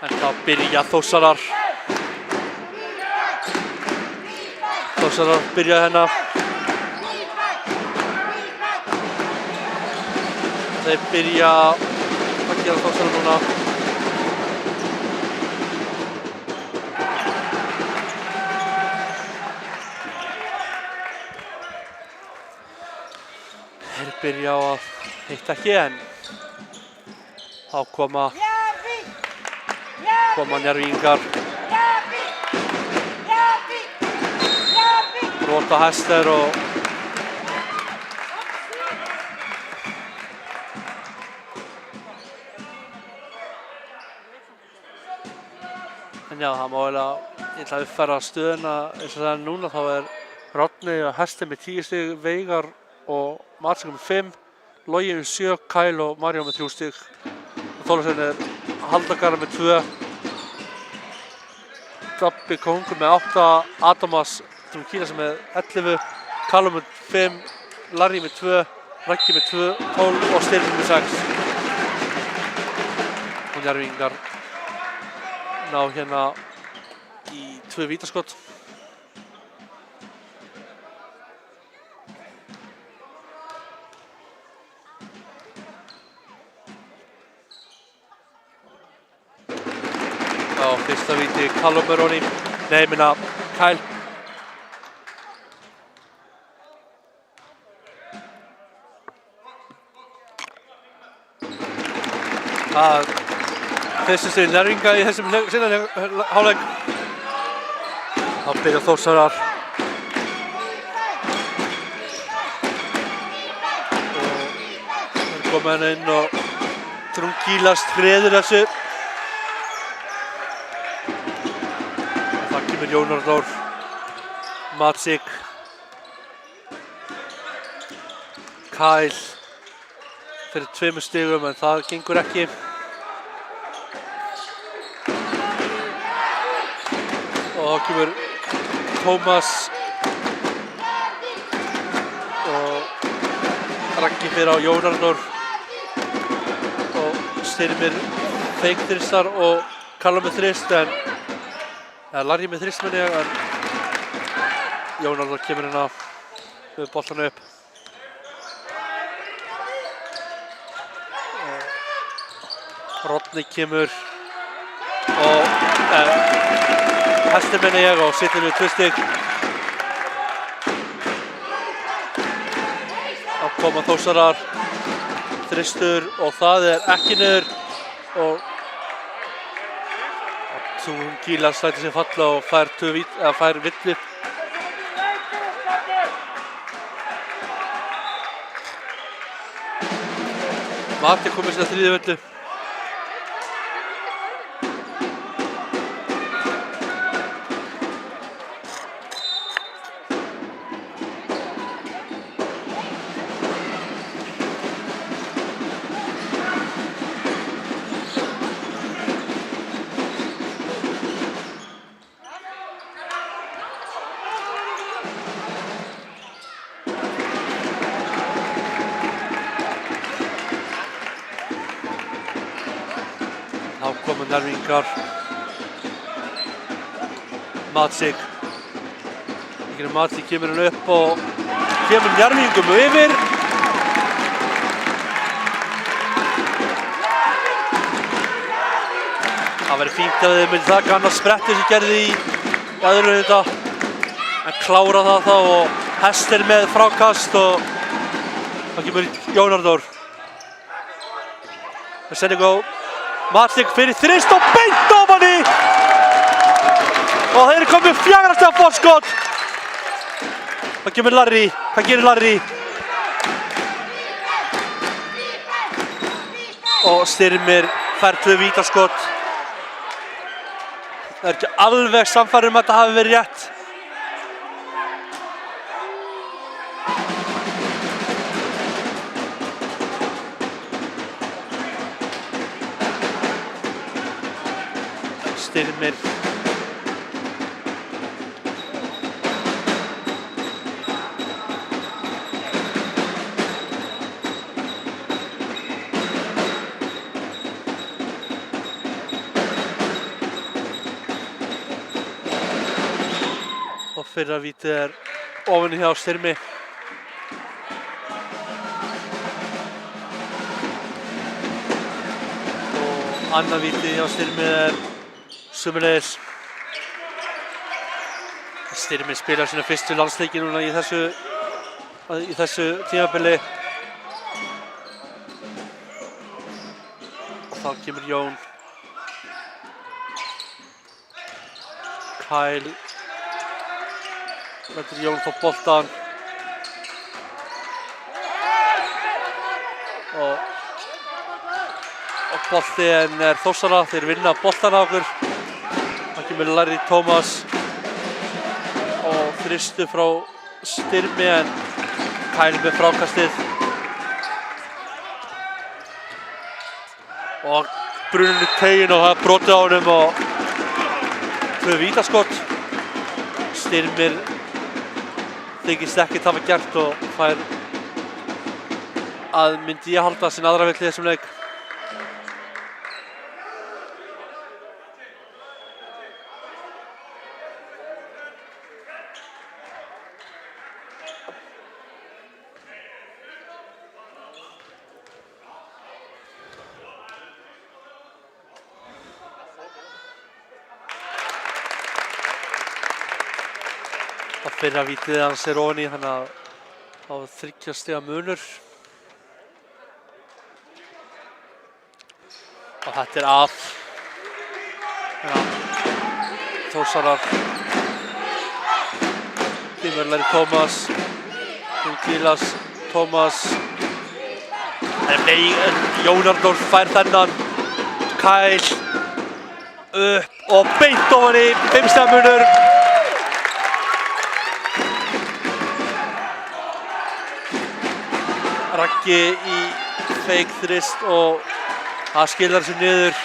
En þá byrja Þórsarar. Þórsarar byrja hérna. Þeir byrja að gera Þórsarar núna. Þeir byrja á að hitta ekki en Þá koma Njarðvíkingar. Brot á Hester og en já, það má eiginlega, ég ætla að uppfæra stöðuna eins og það er núna. Þá er Rodney og Hester með 10 stig, Veigar og Matsik með 5, Logi með 7, Kyle og Mario með 3 stig. Þólasöfn er Haldakara með 2, Dabbi Kongur með 8, Adamas Drumkínas með 11, Callum með 5, Larry með 2, Raggi með 2, 12 og Styrmir með 6. Og Njarðvíkingar ná hérna í 2 vítaskott. Já, fyrsta víti Callum Maroney, nei, minna Kyle. Það fyrstu stig Njarðvíkinga í þessum seinni hálfleik. Þá byrja Þórsarar. Og þeir koma hérna inn og Drumkílas friður þessu. Það kemur Jón Arnór, Matsik, Kyle fyrir 2 stigum en það gengur ekki. Og þá kemur Tómas og Raggi fyrir á Jón Arnór og Styrmir feikþristar og Callum með þrist eða Larry með þrist menn ég, en Jón Arnór kemur hérna með boltan upp. Rodney kemur og Hester menn ég og situr við 2 stig. Þá koma Þórsarar, þristur og það er ekki niður og Drumkílas lætur sig falla og fær villu. Mati komið sér að 3. villu. Þá koma Njarðvíkingar. Matsik. Matsik kemur hann upp og kemur Njarðvíkingum yfir. Það verður fínt ef þið myndi taka annars sprettur sem gerði í öðru þetta. En klára það þá og Hester með frákast og þá kemur Jón Arnór. Það sendir go. Matsik fyrir þrist og beint ofan í! Og þeir eru komið 4 stiga forskot! Það kemur Larry. Hvað gerir Larry? Og Styrmir fær 2 vítaskot. Það er ekki alveg sannfærður að þetta hafi verið rétt. Styrmir. Og fyrra vítið ofan hjá Styrmi. Og annað vítið hjá Styrmi sömuleiðis. Styrmi spilar sína fyrstu landsleiki núna í þessu tímabili. Og þá kemur Jón. Kyle lætur Jón fá boltann. Og boltinn Þórsara, þeir vinna boltann á okkur. Það kemur Larry Thomas og þristu frá Styrmi en Kyle með frákastið. Og bruninn í teiginn og það er brotið á honum og 2 vítaskott. Styrmir þykist ekkert hafa gert og fær að myndi ég halda sin aðra villi í þessum leik. Það fyrra vítið hans ofan í, þannig að það var 3 stiga munur. Og þetta af. Þórsarar. Kemur Larry Thomas. Gilas Thomas. Nei, Jón Arnór fær þennan. Kyle. Upp og beint ofan í. 5 stiga munur. Raggi í fake þrist og það skilar sig niður.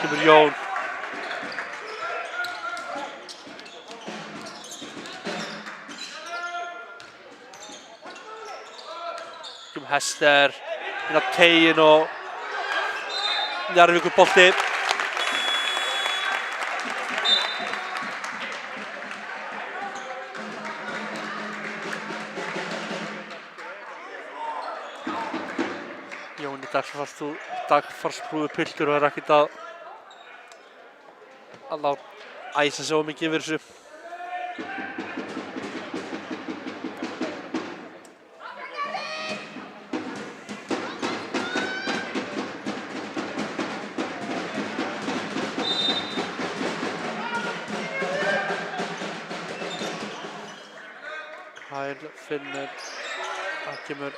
Kemur Jón. Kemur Hester inn á teiginn og Njarðvíkur bolti. Jón í dagfarsprúfu piltur og ekkert að æsa sig of mikið yfir þessu. Kyle finnur, það kemur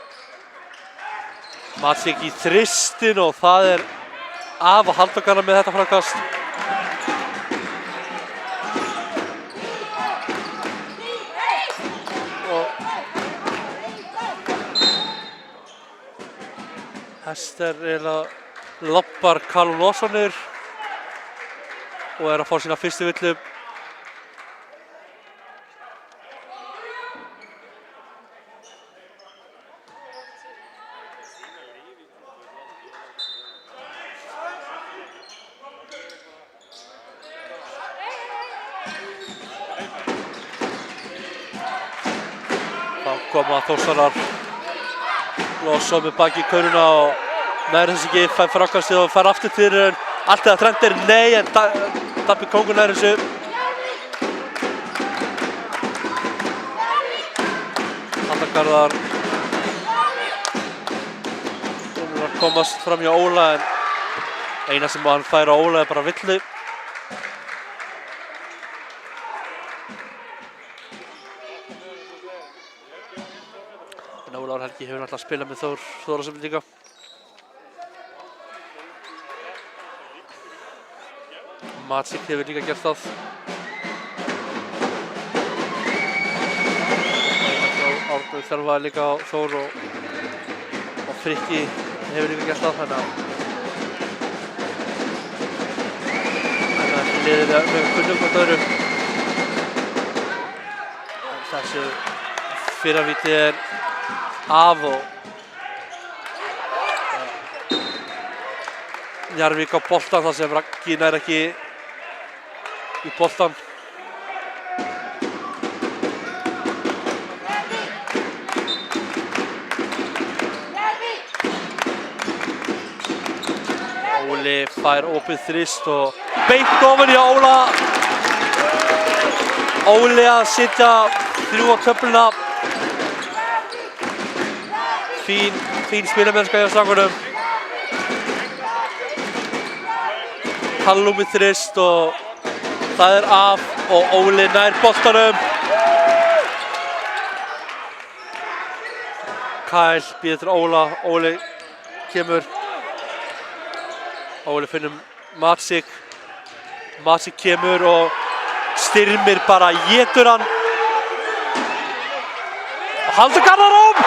Matsik í þristin og það af að Halldór með þetta frákast. Og Hester labbar Callum Lawson niður og að fá sína fyrstu villu. Koma Þórsarar. Lawson með baki í kauruna og nær þess ekki, fær frákastið og fær aftur til en allt eða þrennt nei en Dabbi Kóngur nær þessu. Handagarðar. Hún að komast fram hjá Óla en eina sem hann fær á Óla bara villu. Ólafur Helgi hefur náttúrulega spilað með Þórðarsöfn líka. Matsik hefur líka gert það. Árnur þjálfaði líka á Þór og Frikki hefur líka gert það, þannig að liðið með kunnum hvort öðru. Þessu fyrra víti af og Njarðvík á boltan þar sem Raggi nær ekki í boltan. Óli fær opið þrist og beint ofan í Óla. Óli að sitja 3 á töfluna. Fín spilamennska hjá strákunum. Callum í þrist og það er af og Óli nær boltanum. Kyle býður til Óla, Óli kemur. Óli finnur Matsik. Matsik kemur og Styrmir bara étur hann. Og Haldur Garðarum,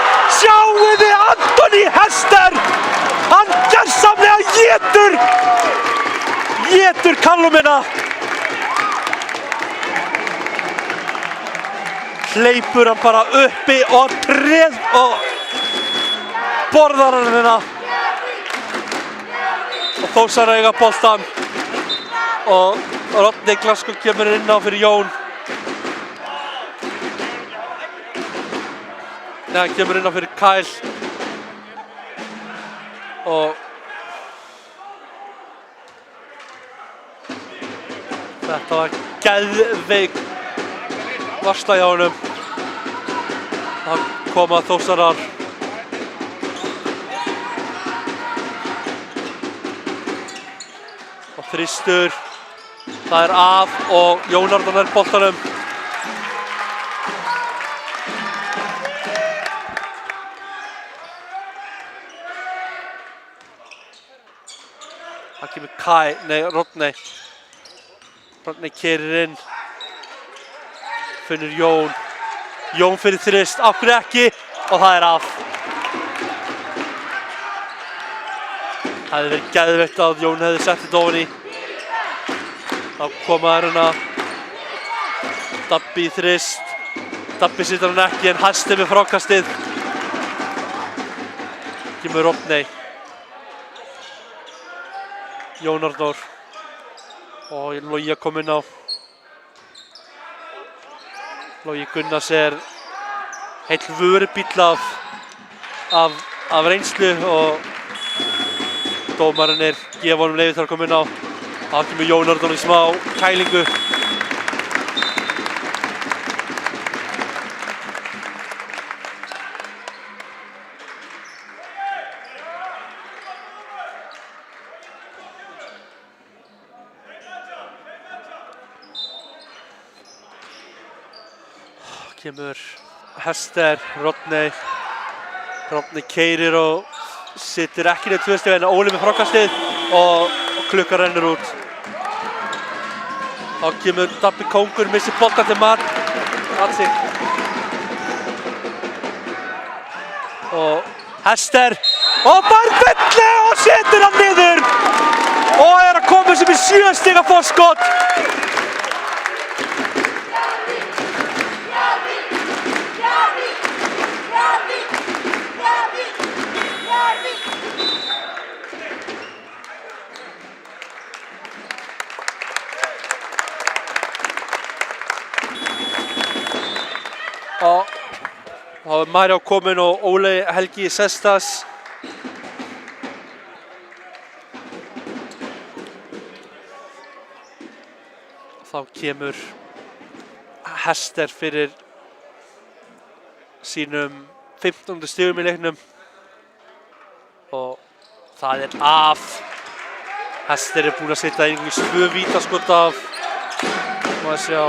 sjáu þið Antoni Hester! Hann gjörsamlega étur Callumina. Hleypur hann bara uppi og borðar hann hérna. Og Þórsar eiga boltan. Og Rodney Glasgow kemur inn á fyrir Jón. Nei, hann kemur inn á fyrir Kyle. Og þetta var geðveik varsla hjá honum. Það koma Þórsarar. Og þristur. Það er af og Jón Arnar nær boltanum. Það kemur Rodney. Rodney keyrir inn. Finnur Jón. Jón fyrir þrist, af hverju ekki? Og það er af. Það hefði verið geðveikt að Jón hefði sett þetta ofan í. Þá koma hérna Dabbi í þrist. Dabbi situr hann ekki en Hester með frákastið. Kemur Rodney. Jón Arnór. Og Logi að koma inn á. Logi Gunnars er heill vörubíll af reynslu og dómarinn gefa honum leyfi til að koma inn á. Það kemur Jón Arnór í smá kælingu. Kemur Hester, Rodney. Rodney keyrir og situr ekki niður 2 stig en Óli með frákastið og klukkan rennur út. Þá kemur Dabbi kóngur, missir boltann til Matsik. Og Hester og fær bulli og setur hann niður. Og er að koma sem í 7 stiga forskot. Og þá er Mario kominn og Óli Helgi Sestas. Þá kemur Hester fyrir sínum 15. stigum í leiknum. Og það er af. Hester er búinn að setja einhvers 2 vítaskot af. Má að sjá.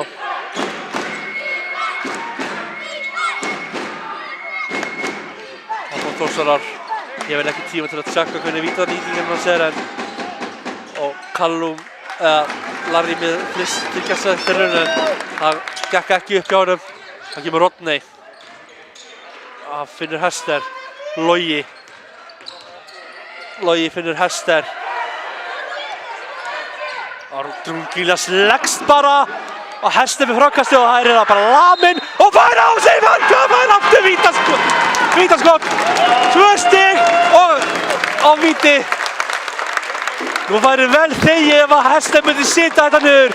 Þórsarar, ég hef ekki tíma til að tjekka hvernig vítanýtingin hans er en og Callum, Larry með flest til gæsta eftir raun en það gekk ekki upp hjá honum. Það kemur Rodney. Það finnur Hester. Logi. Logi finnur Hester. Drungilas leggst bara og Hester með frákasti og það er það bara laminn og fær á sig marka og fær aftur vítaskot. 2 stig og víti. Nú væri vel þegið ef að Hester myndi sita þetta niður.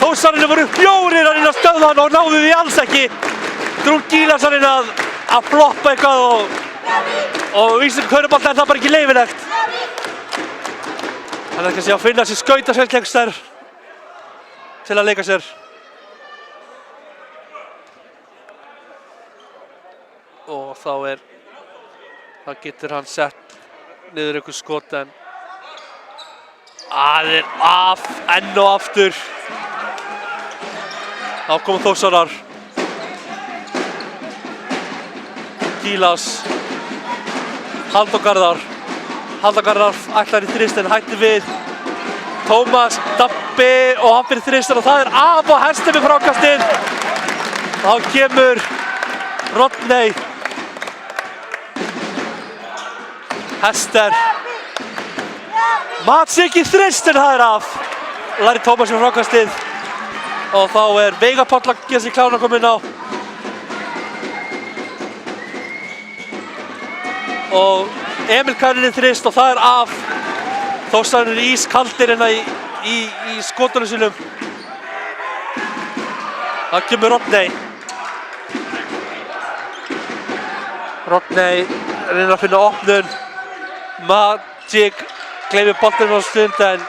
Þórsararnir voru 4 að reyna að stöðva hann og náðu því alls ekki. Drungilas að reyna að floppa eitthvað og vísum kaurubolta er það bara ekki leyfilegt. Það er kannski að finna sér skautasveitlengstar til að leika sér. Og þá getur hann sett niður einhver skot en Það er af enn og aftur. Þá koma Þórsarar. Gílas. Halldór Garðar. Halldór Garðar ætlar í þrist en hættir við. Tómas Dabbi og hann fyrir þrist og það er af og Hester með frákastinn. Þá kemur Rodney. Hester. Matsiki þrist en það er af. Larry Tómas með frákastið. Og þá er Veigar Páll að gera sig klár að koma inn á. Og Emil Karlinn þrist og það er af. Þórsarar eru ískaldir hérna í skotunum sínum. Það kemur Rodney. Rodney reynir að finna opnun. Magic gleymir boltanum á stund en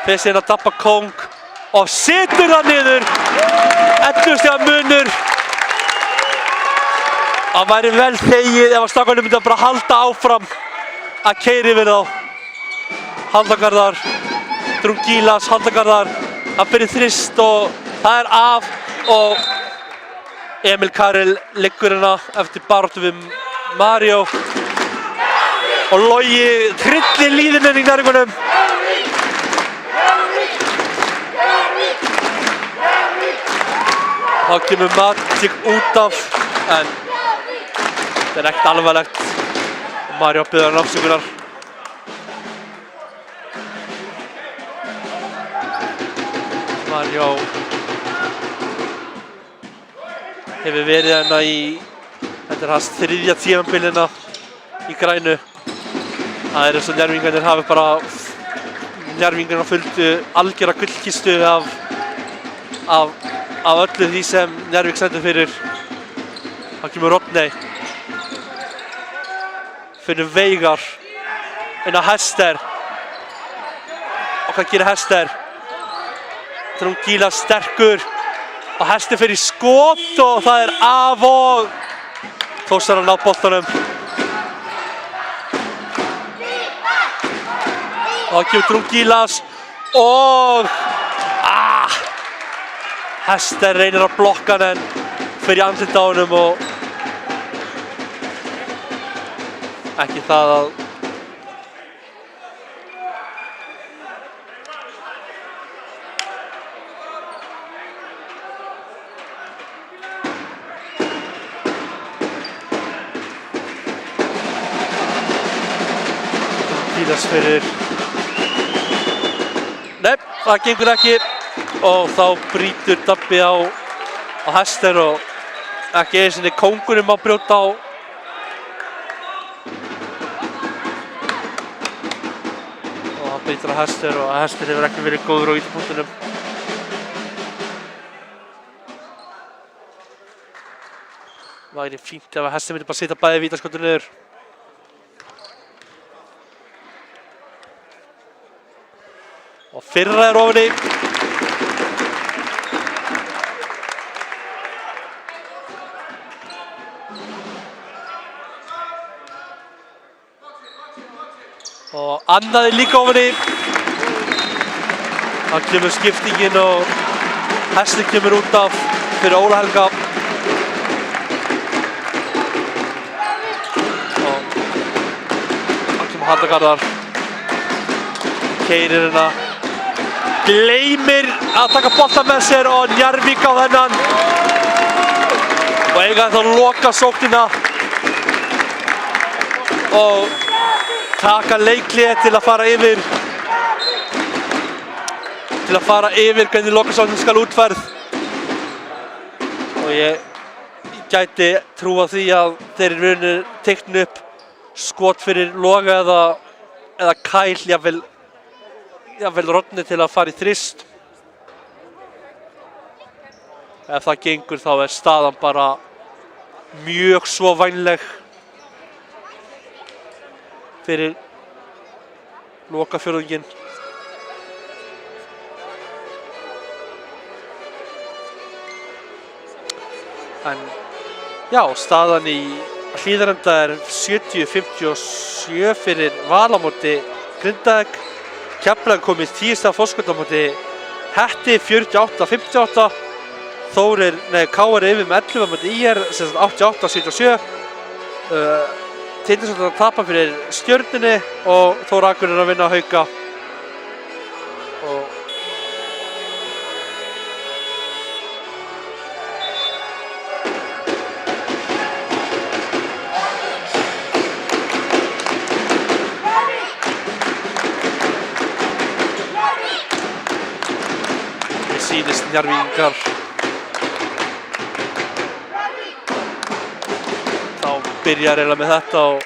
fer síðan að dabba Kong og setur það niður. 11 stiga munur. Það væri vel þegið ef að strákarnir myndi að bara halda áfram að keyra yfir þá. Halldór Garðar, Drungilas, Halldór Garðar, hann fyrir þrist og það er af og Emil Karel liggur hérna eftir baráttu við Mario og Logi tryllir líðinni í næringunum. Þá kemur Magic út af en þetta er ekkert alvarlegt. Mario biður hann afsökunar. Mario hefur verið hérna þetta er hans 3. tímabil hérna í grænu. Það er eins og Njarðvíkingarnir hafi bara Njarðvíkingarnir fylgdu algjöra gullkistu af öllu því sem Njarðvík stendur fyrir. Þá kemur Rodney. Finnur Veigar inn á Hester. Og hvað gerir Hester? Drungíla sterkur og Hester fyrir skot og það er af og Þórsarar ná boltanum. Og það kemur Drungílas og Hester reynir að blokka hann en fyrir andlit á honum og ekki það að Gílas fyrir. Nei, það gengur ekki og þá brýtur Dabbi á Hester og ekki einu sinni kóngurinn má brjóta á. Og hann brýtur á Hester og Hester hefur ekki verið góður á vítapunktunum. Væri fínt ef Hester myndi bara setja bæði vítaskotin niður. Og fyrra er ofan í. Og annað er líka ofan í. Þá kemur skiptingin og Hester kemur út af fyrir Óla Helga. Og þá kemur Halldór Garðar. Keyrir hérna. Gleymir að taka boltann með sér og Njarðvík á þennan. Og eiga þá loka sóknina. Og taka leikliðið til að fara yfir. Til að fara yfir hvernig lokasóknin skal útfærð. Og ég gæti trúa því að þeir í rauninni teikni upp skot fyrir Loga eða Kyle jafnvel Rodney til að fara í þrist. Ef það gengur þá er staðan bara mjög svo vænleg fyrir lokafjórðunginn. En já, staðan í Hlíðarenda er 70-57 fyrir Val á móti Grindavík. Keflavík komið 10 stiga forskot á móti Hetti 48-58. KR yfir með 11 á móti ÍR, sem sagt 88-77. Tindastóll að tapa fyrir Stjörnunni og Þór Akureyri að vinna Hauka. Sýnist Njarðvíkingar þá byrjar eiginlega með þetta og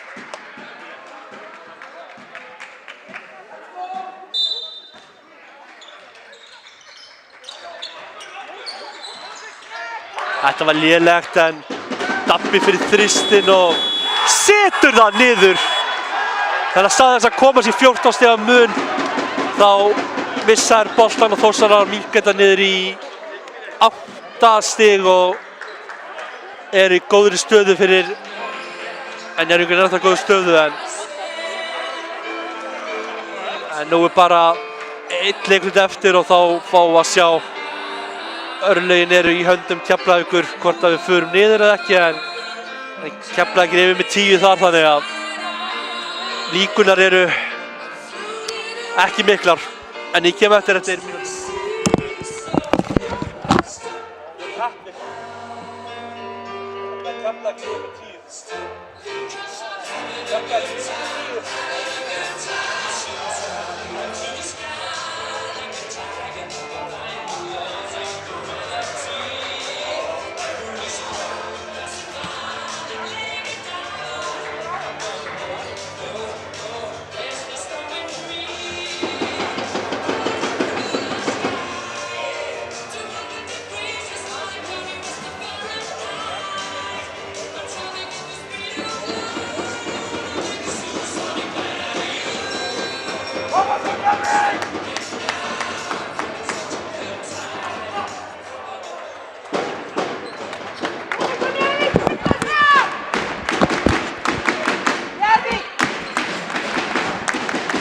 þetta var lélegt en Dabbi fyrir þristinn og setur það niður. Þannig að stað þess að koma sér 14 stiga mun þá missar boltan og Þórsarar minnka þetta niður í 8 stig og er í góðri stöðu fyrir Njarðvíkingar er þetta góð stöðu en nú er bara einn leiklut eftir og þá fáum við að sjá örlögin eru í höndum Keflavíkur hvort að við förum niður eða ekki en Keflavík er yfir með 10 þar þannig að líkunar eru ekki miklar. En ég kem eftir þetta 1 mínútu.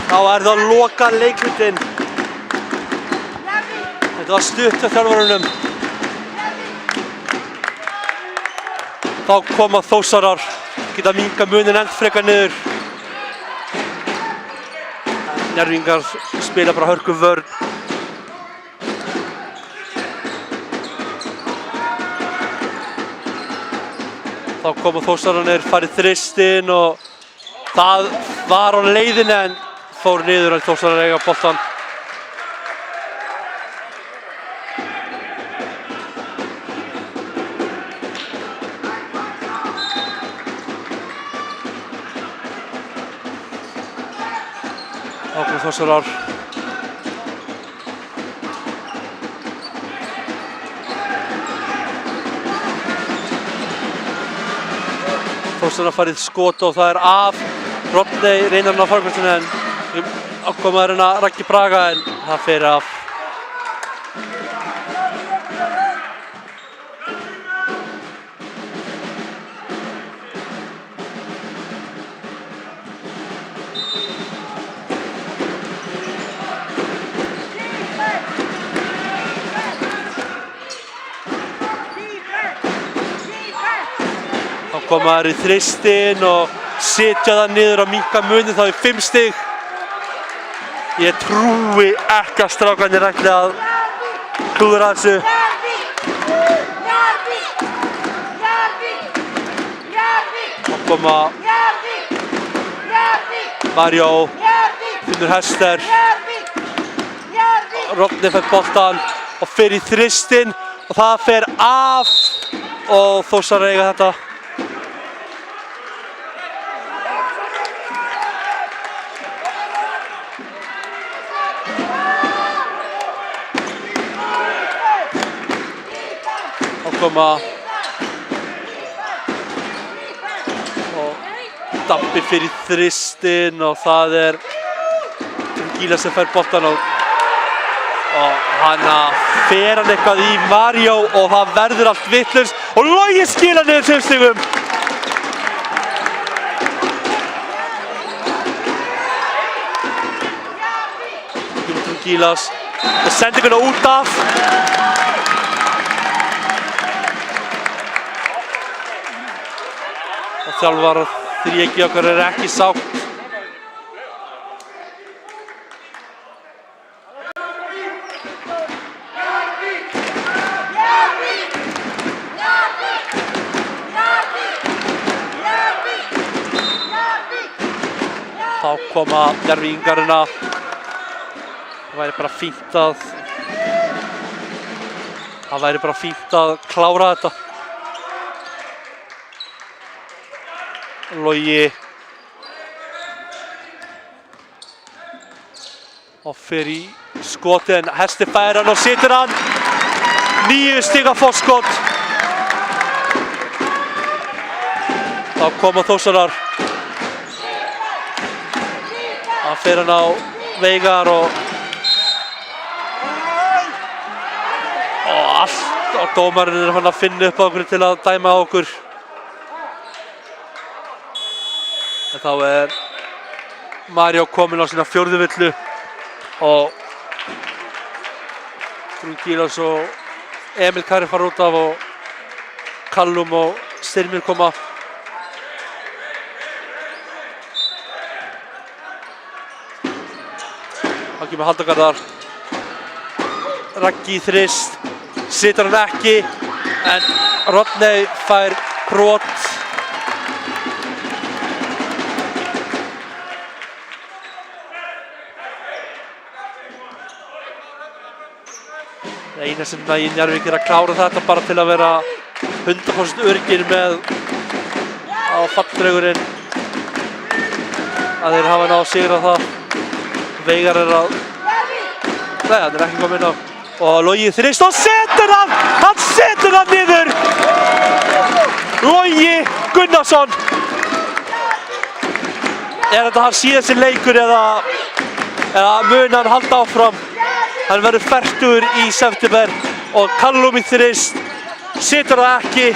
Þá er það loka leikhlutinn. Þetta var stutt hjá þjálfarunum. Þá koma Þórsarar, geta minnka munin enn frekar niður. Njarðvíkingar spila bara hörku vörn. Þá koma Þórsararnir, farið þristinn og það var á leiðinni en fór niður en Þórsarar eiga boltan. Ákveð Þórsarar. Þórsarar farið skot og það er af. Rodney reynir hann á framkvæmstinu en ákvæmaður hérna Raggi Braga en það fer af. Þá koma þær í þristinn og setja það niður og minnka muninn þá í 5 stig. Ég trúi ekki að strákarnir ætli að klúðra þessu. Þá koma Mario, Finnur Hester, Rodney fær boltan og fer í þristinn og það fer af og Þórsarar eiga þetta. Koma og Dabbi fyrir þristinn og það er Gíla sem fær boltan og hann fer hann eitthvað í Mario og það verður allt vitlaust og Logi skila niður 5 stigum. Gílas með sendinguna út af. Og þjálfar þríegi okkar ekki sátt. Þá koma Njarðvíkingarna. Það væri bara fínt að klára þetta. Logi og fer í skotið en Hesti fær hann og situr hann. 9 stiga forskot. Þá koma Þórsarar. Hann fer hann á Veigar og allt og dómarinn hann að finna upp á okkur til að dæma á okkur. En þá Mario kominn á sína 4. villu og Gílas og Emil Kari fara út af og Callum og Styrmir koma. Þá kemur Haldagarðar. Raggi í þrist, situr hann ekki en Rodney fær brot. Það eina sem nægir Njarðvík að klára þetta bara til að vera 100% öruggir með á falldraugurinn að þeir hafa náð að sigra það. Veigar að nei, hann ekki kominn inn á og Logi þrist og setur hann! Hann setur hann niður! Logi Gunnarsson! Þetta hans síðasti leikur eða mun hann halda áfram? Hann verður fertugur í september og Callum í þrist, situr það ekki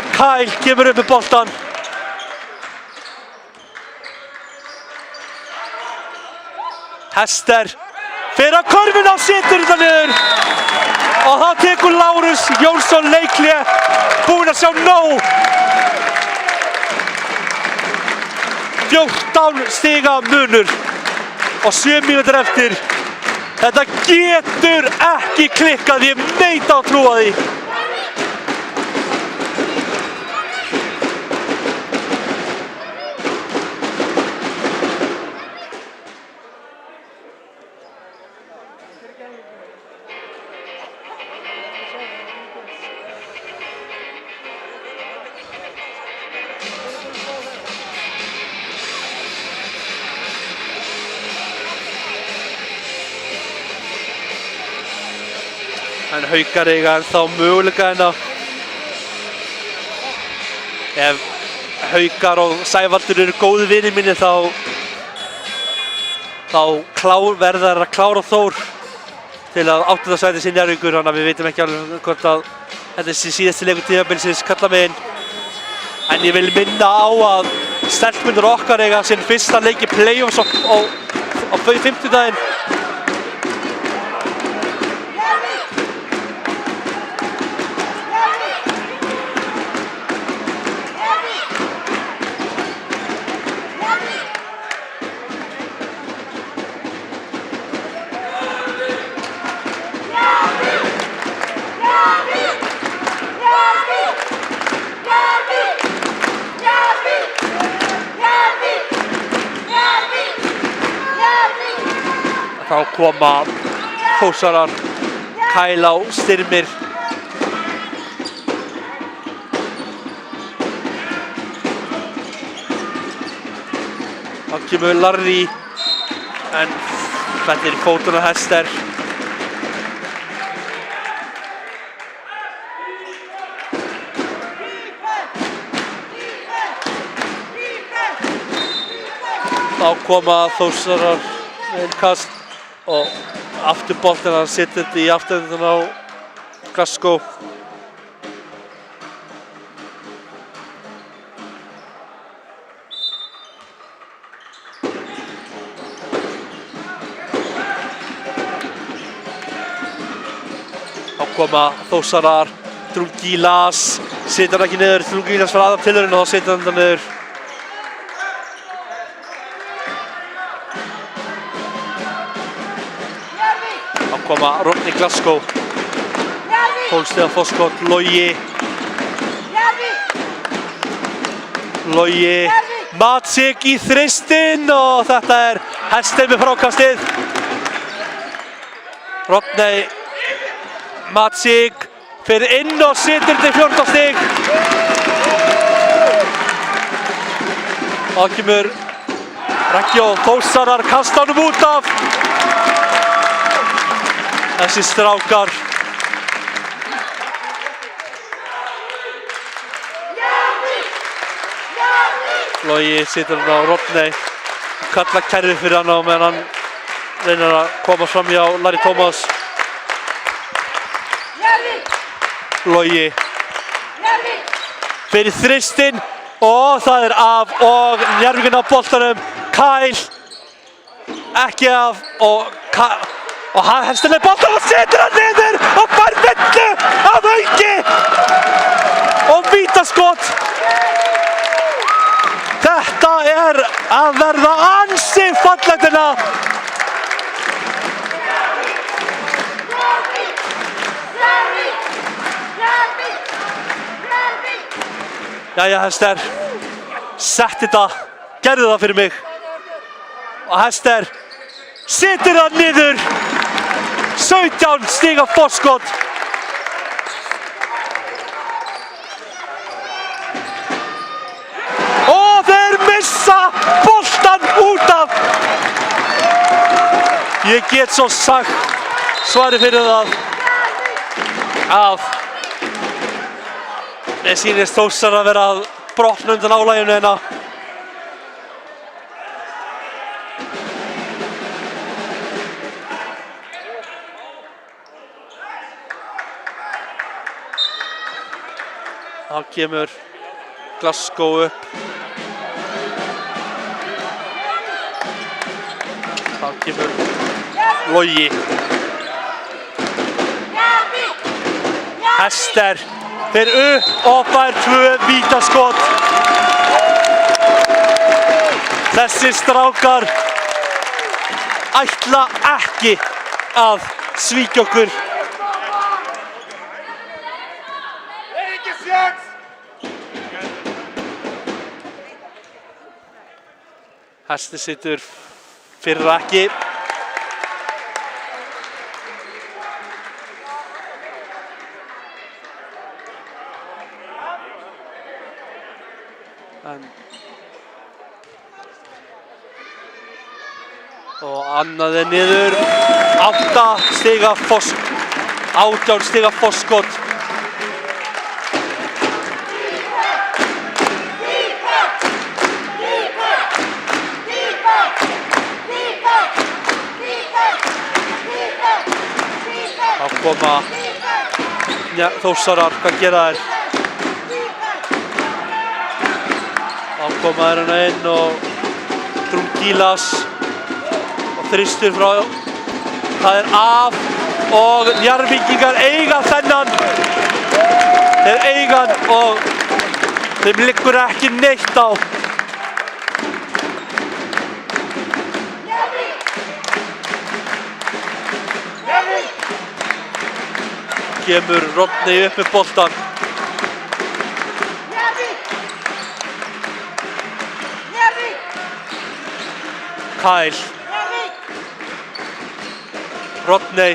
og Kyle kemur upp með boltan. Hester fer að körfuna og setur þetta niður og þá tekur Lárus Jónsson leikhlé, búinn að sjá nóg. 14 stiga munur og 7 mínútur eftir. Þetta getur ekki klikkað, ég neita að trúa því. En Haukar eiga ennþá möguleika hérna. Ef Haukar og Sævaldur eru góði vinir mínir þá verða þeir að klára Þór til að 8. sæti sé Njarðvíkur, þannig að við veitum ekki alveg hvort að þetta sé síðasti leikur tímabilsins kalla megin. En ég vil minna á að stelpurnar okkar eiga sinn fyrsta leik í play-offs á 50-daginn. Þá koma Þórsarar, Kyle á Styrmir. Þá kemur Larry en fettir í fótinn á Hester. Þá koma Þórsarar með innkast og aftur boltinn, hann setur þetta í afturendinn á Glasgow. koma Þórsarar, Drungilas, setur hann ekki niður, Drungilas fyrir aðra tilurinn og þá setur hann það niður. Þá koma Rodney Glasgow, 12 stiga forskot, Logi, Matsik í þristinn og þetta Hester með frákastið. Rodney, Matsik fyrir inn og setur til 14 stig. Þá kemur Raggi og Þórsarar kasta honum út af. Þessi strákar. Logi setur hann á Rodney, kallar kerfi fyrir hann á meðan hann reynir að koma fram hjá Larry Thomas. Logi fyrir þristinn og það af og Njarðvíkin á boltanum. Kyle ekki af og Hester með boltan og setur hann niður og fær villu af Hauki og vítaskot. Þetta að verða ansi fallegt hérna. Jæja Hester, sett þetta, gerðu það fyrir mig. Og Hester setur það niður, 17 stiga forskot. Og þeir missa boltan út af. Ég get svo sagt svarið fyrir það að mér sýnist Þórsar að vera að brotna undan álaginu hérna. Þá kemur Glasgow upp. Þá kemur Logi. Hester fer upp og fær 2 vítaskot. Þessir strákar ætla ekki að svíkja okkur. Hester situr fyrir ekki. Og annaði niður, 18 stiga forskot. Þá koma Þórsarar, hvað gera þær? Þá koma þær hérna inn og Drungilas og þristur frá. Það af og Njarðvíkingar eiga þennan. Þeir eiga hann og þeim liggur ekki neitt á. Kemur Rodney upp með boltan. Kyle. Rodney.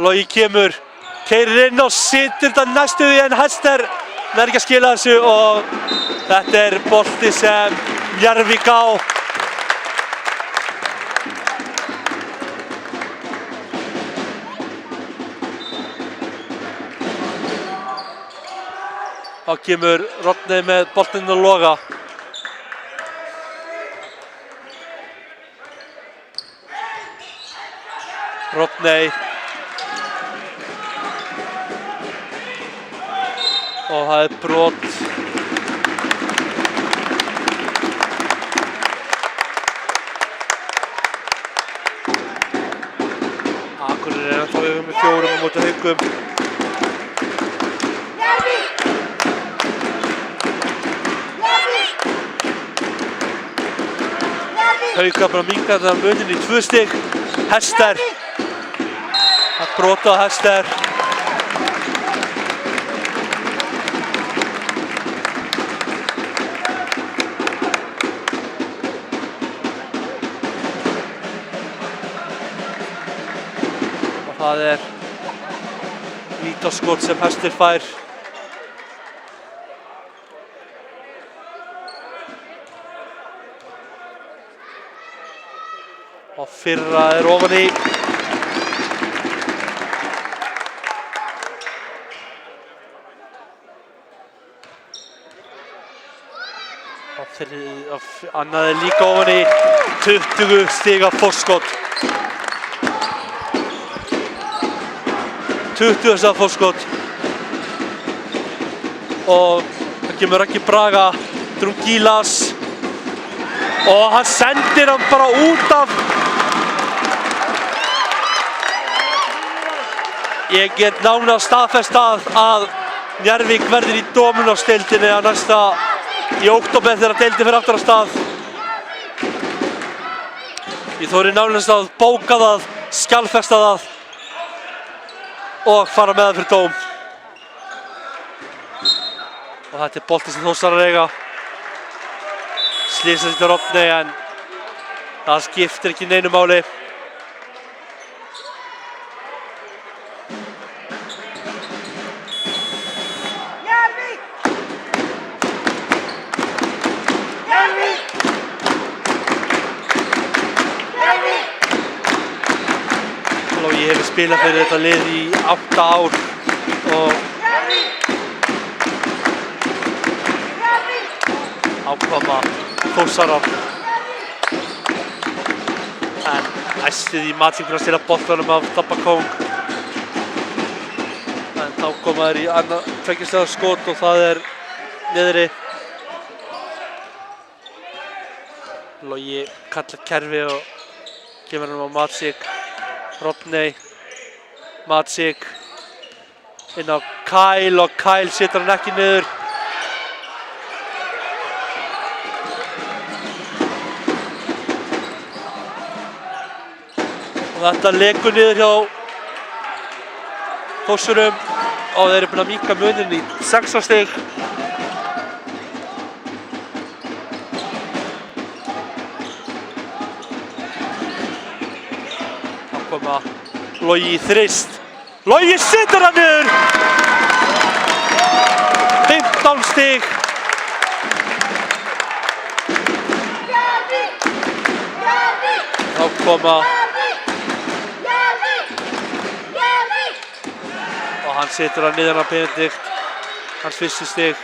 Logi kemur, keyrir inn og situr þetta næstu því en Hester nær ekki að skila þessu og þetta bolti sem Njarðvík á. Þá kemur Rodney með boltinn og Loga. Rodney. Og það brot. Akureyri ennþá með 4 á móti Haugum. Haugar bara minnka þetta munin í 2 stig. Hester. Það brota á Hester. Og það vítaskot sem Hester fær. Og fyrra ofan í. Og annað líka ofan í. 20 stiga forskot. 20 stiga forskot. Og það kemur Raggi Braga. Drungilas. Og hann sendir hann bara út af. Ég get nánast staðfest að Njarðvík verður í Dominos-deildinni á næsta í október þegar deildin fer aftur af stað. Ég þori nánast að bóka það, skjalfesta það og fara með það fyrir dóm. Og þetta bolti sem Þórsarar eiga. Slysast þetta Rofney en það skiptir ekki neinu máli. Ég hef spilað fyrir þetta lið í 8 ár og ákvæma Þórsarar. En æstið í matchinguna stila boltanum af Dabakong. En þá koma þeir í annað tveggjastafa skot og það niðri. Logi kallar kerfi og kemur hann á Matsík. Rofney, Matsík inn á Kyle og Kyle setur hann ekki niður. Og þetta lekur niður hjá Þórsurum og þeir eru búin að minnka munin í 6 stig. Logi í þrist. Logi setur hann niður! 15 stig. Þá koma og hann setur hann niður á Benedikt. Hans fyrsti stig.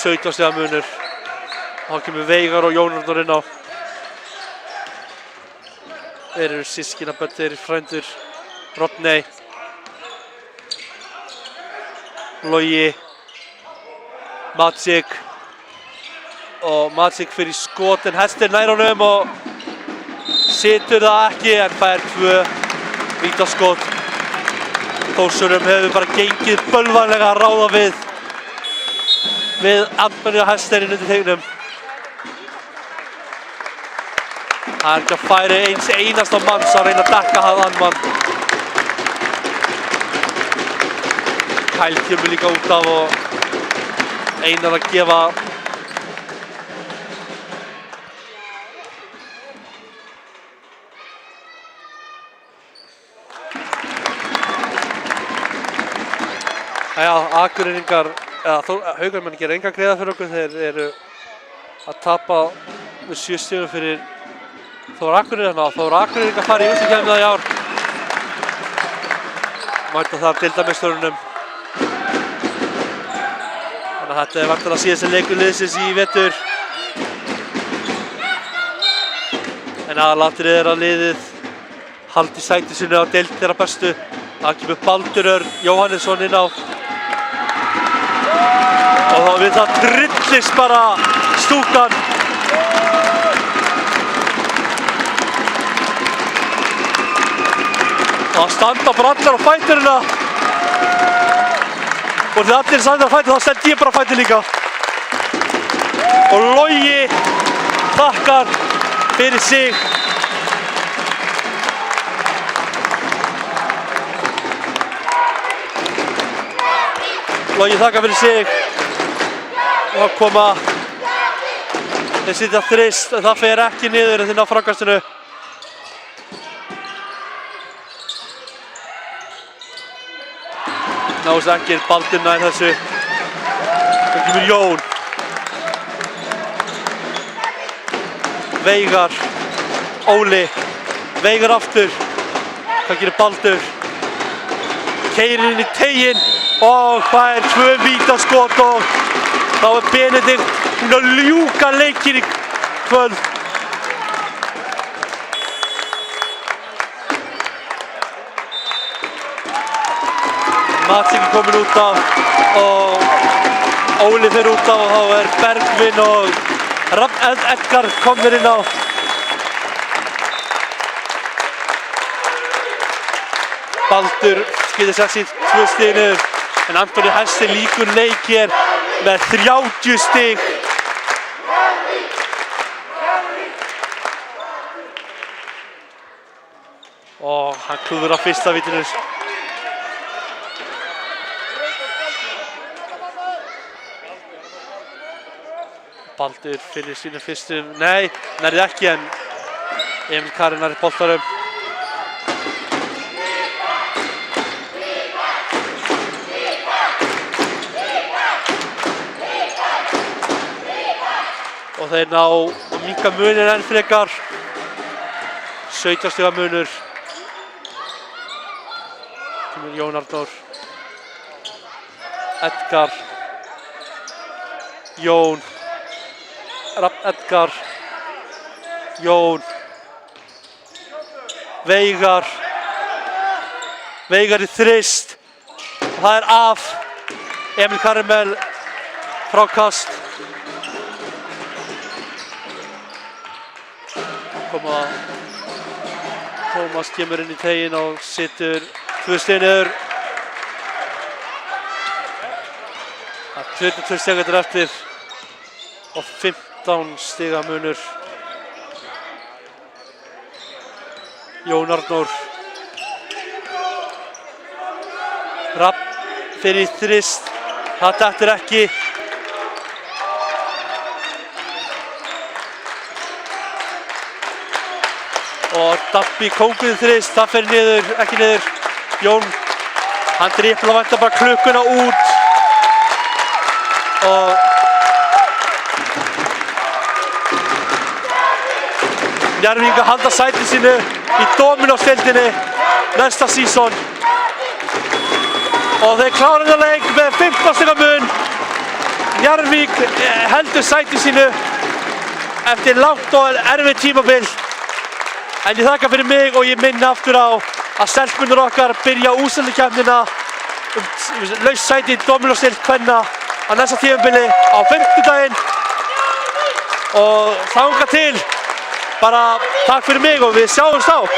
17 stiga munur. Og þá kemur Veigar og Jón Arnór inn á. Þeir eru systkinabörn, þeir eru frændur. Rofney. Logi. Matsík. Og Matsík fyrir skot en Hester nær honum og situr það ekki en fær 2 vítaskot. Þórsurum hefur bara gengið bölvanlega að ráða við Antoni og Hesterinn undir teignum. Það ekki að færi eins einasta manns að reyna að dekka hann mann. Kyle kemur líka út af og Einar að gefa Akureyringar, Haugarmenn gera enga greiða fyrir okkur. Þeir eru að tapa með 7 stigum fyrir Þór Akureyringa og Þór Akureyringa fara í úrslitakeppnina í ár. Mæta þar deildarmeisturunum. Þannig að þetta væntanlega síðasti leikur liðsins í vetur. En aðalatriðið að liðið haldi sæti sínu á deild þeirra bestu. Það kemur Baldur Örn Jóhannesson inn á. Og þá við það trillist bara stúkan. Það standa bara allar á fæturina. Og þegar allir standa á fætur þá stend ég bara á fætur líka. Og Logi þakkar fyrir sig. Logi þakkar fyrir sig. Og að koma. Þeir sitja þrist, en það fer ekki niður en þeir ná framkastinu. Náðist ekki, Baldur nær þessu. Það kemur Jón. Veigar. Óli. Veigar aftur. Hvað gerir Baldur? Keyrir inn í teiginn og það 2 vítaskot og þá Benedikt búinn að ljúka leikinn í kvöld. Matsík komin út af og Óli fer út af og þá Bergvin og Rafn Edgar komnir inn á. Baldur getur sett sitt 2 stig niður en Antoni Hesti líkur leik hér með 30 stig. Og hann klúður á fyrsta vítinu. Baldur finnir sínu fyrstu, nei, nærði ekki en Emil Kari nærði boltanum. Og þeir ná að minnka muninn enn frekar. 17 stiga munur. Kemur Jón Arnór. Edgar. Jón. Rafn Edgar. Jón. Veigar. Veigar í þrist. Og það af. Emil Karimel. Frákast. Tómas kemur inn í teiginn og situr 2 stig niður. Það 22 sekúndur eftir og 15 stiga munur. Jón Arnór. Rafn fyrir í þrist. Það dettur ekki. Og Dabbi kónguð þrist, það fer niður, ekki niður. Jón, hann driblar og vantar bara klukkuna út. Og Njarðvíkingar halda sæti sínu í Dominos-deildinni næsta sísón. Og þeir klára þennan leik með 15 stiga mun. Njarðvík heldur sæti sínu eftir langt og erfitt tímabil. En ég þakka fyrir mig og ég minni aftur á að stelpunir okkar byrja úrslitakeppnina laust sæti í Dominos-deild kvenna á næsta tímabili á 5. Og þangað til bara takk fyrir mig og við sjáumst þá.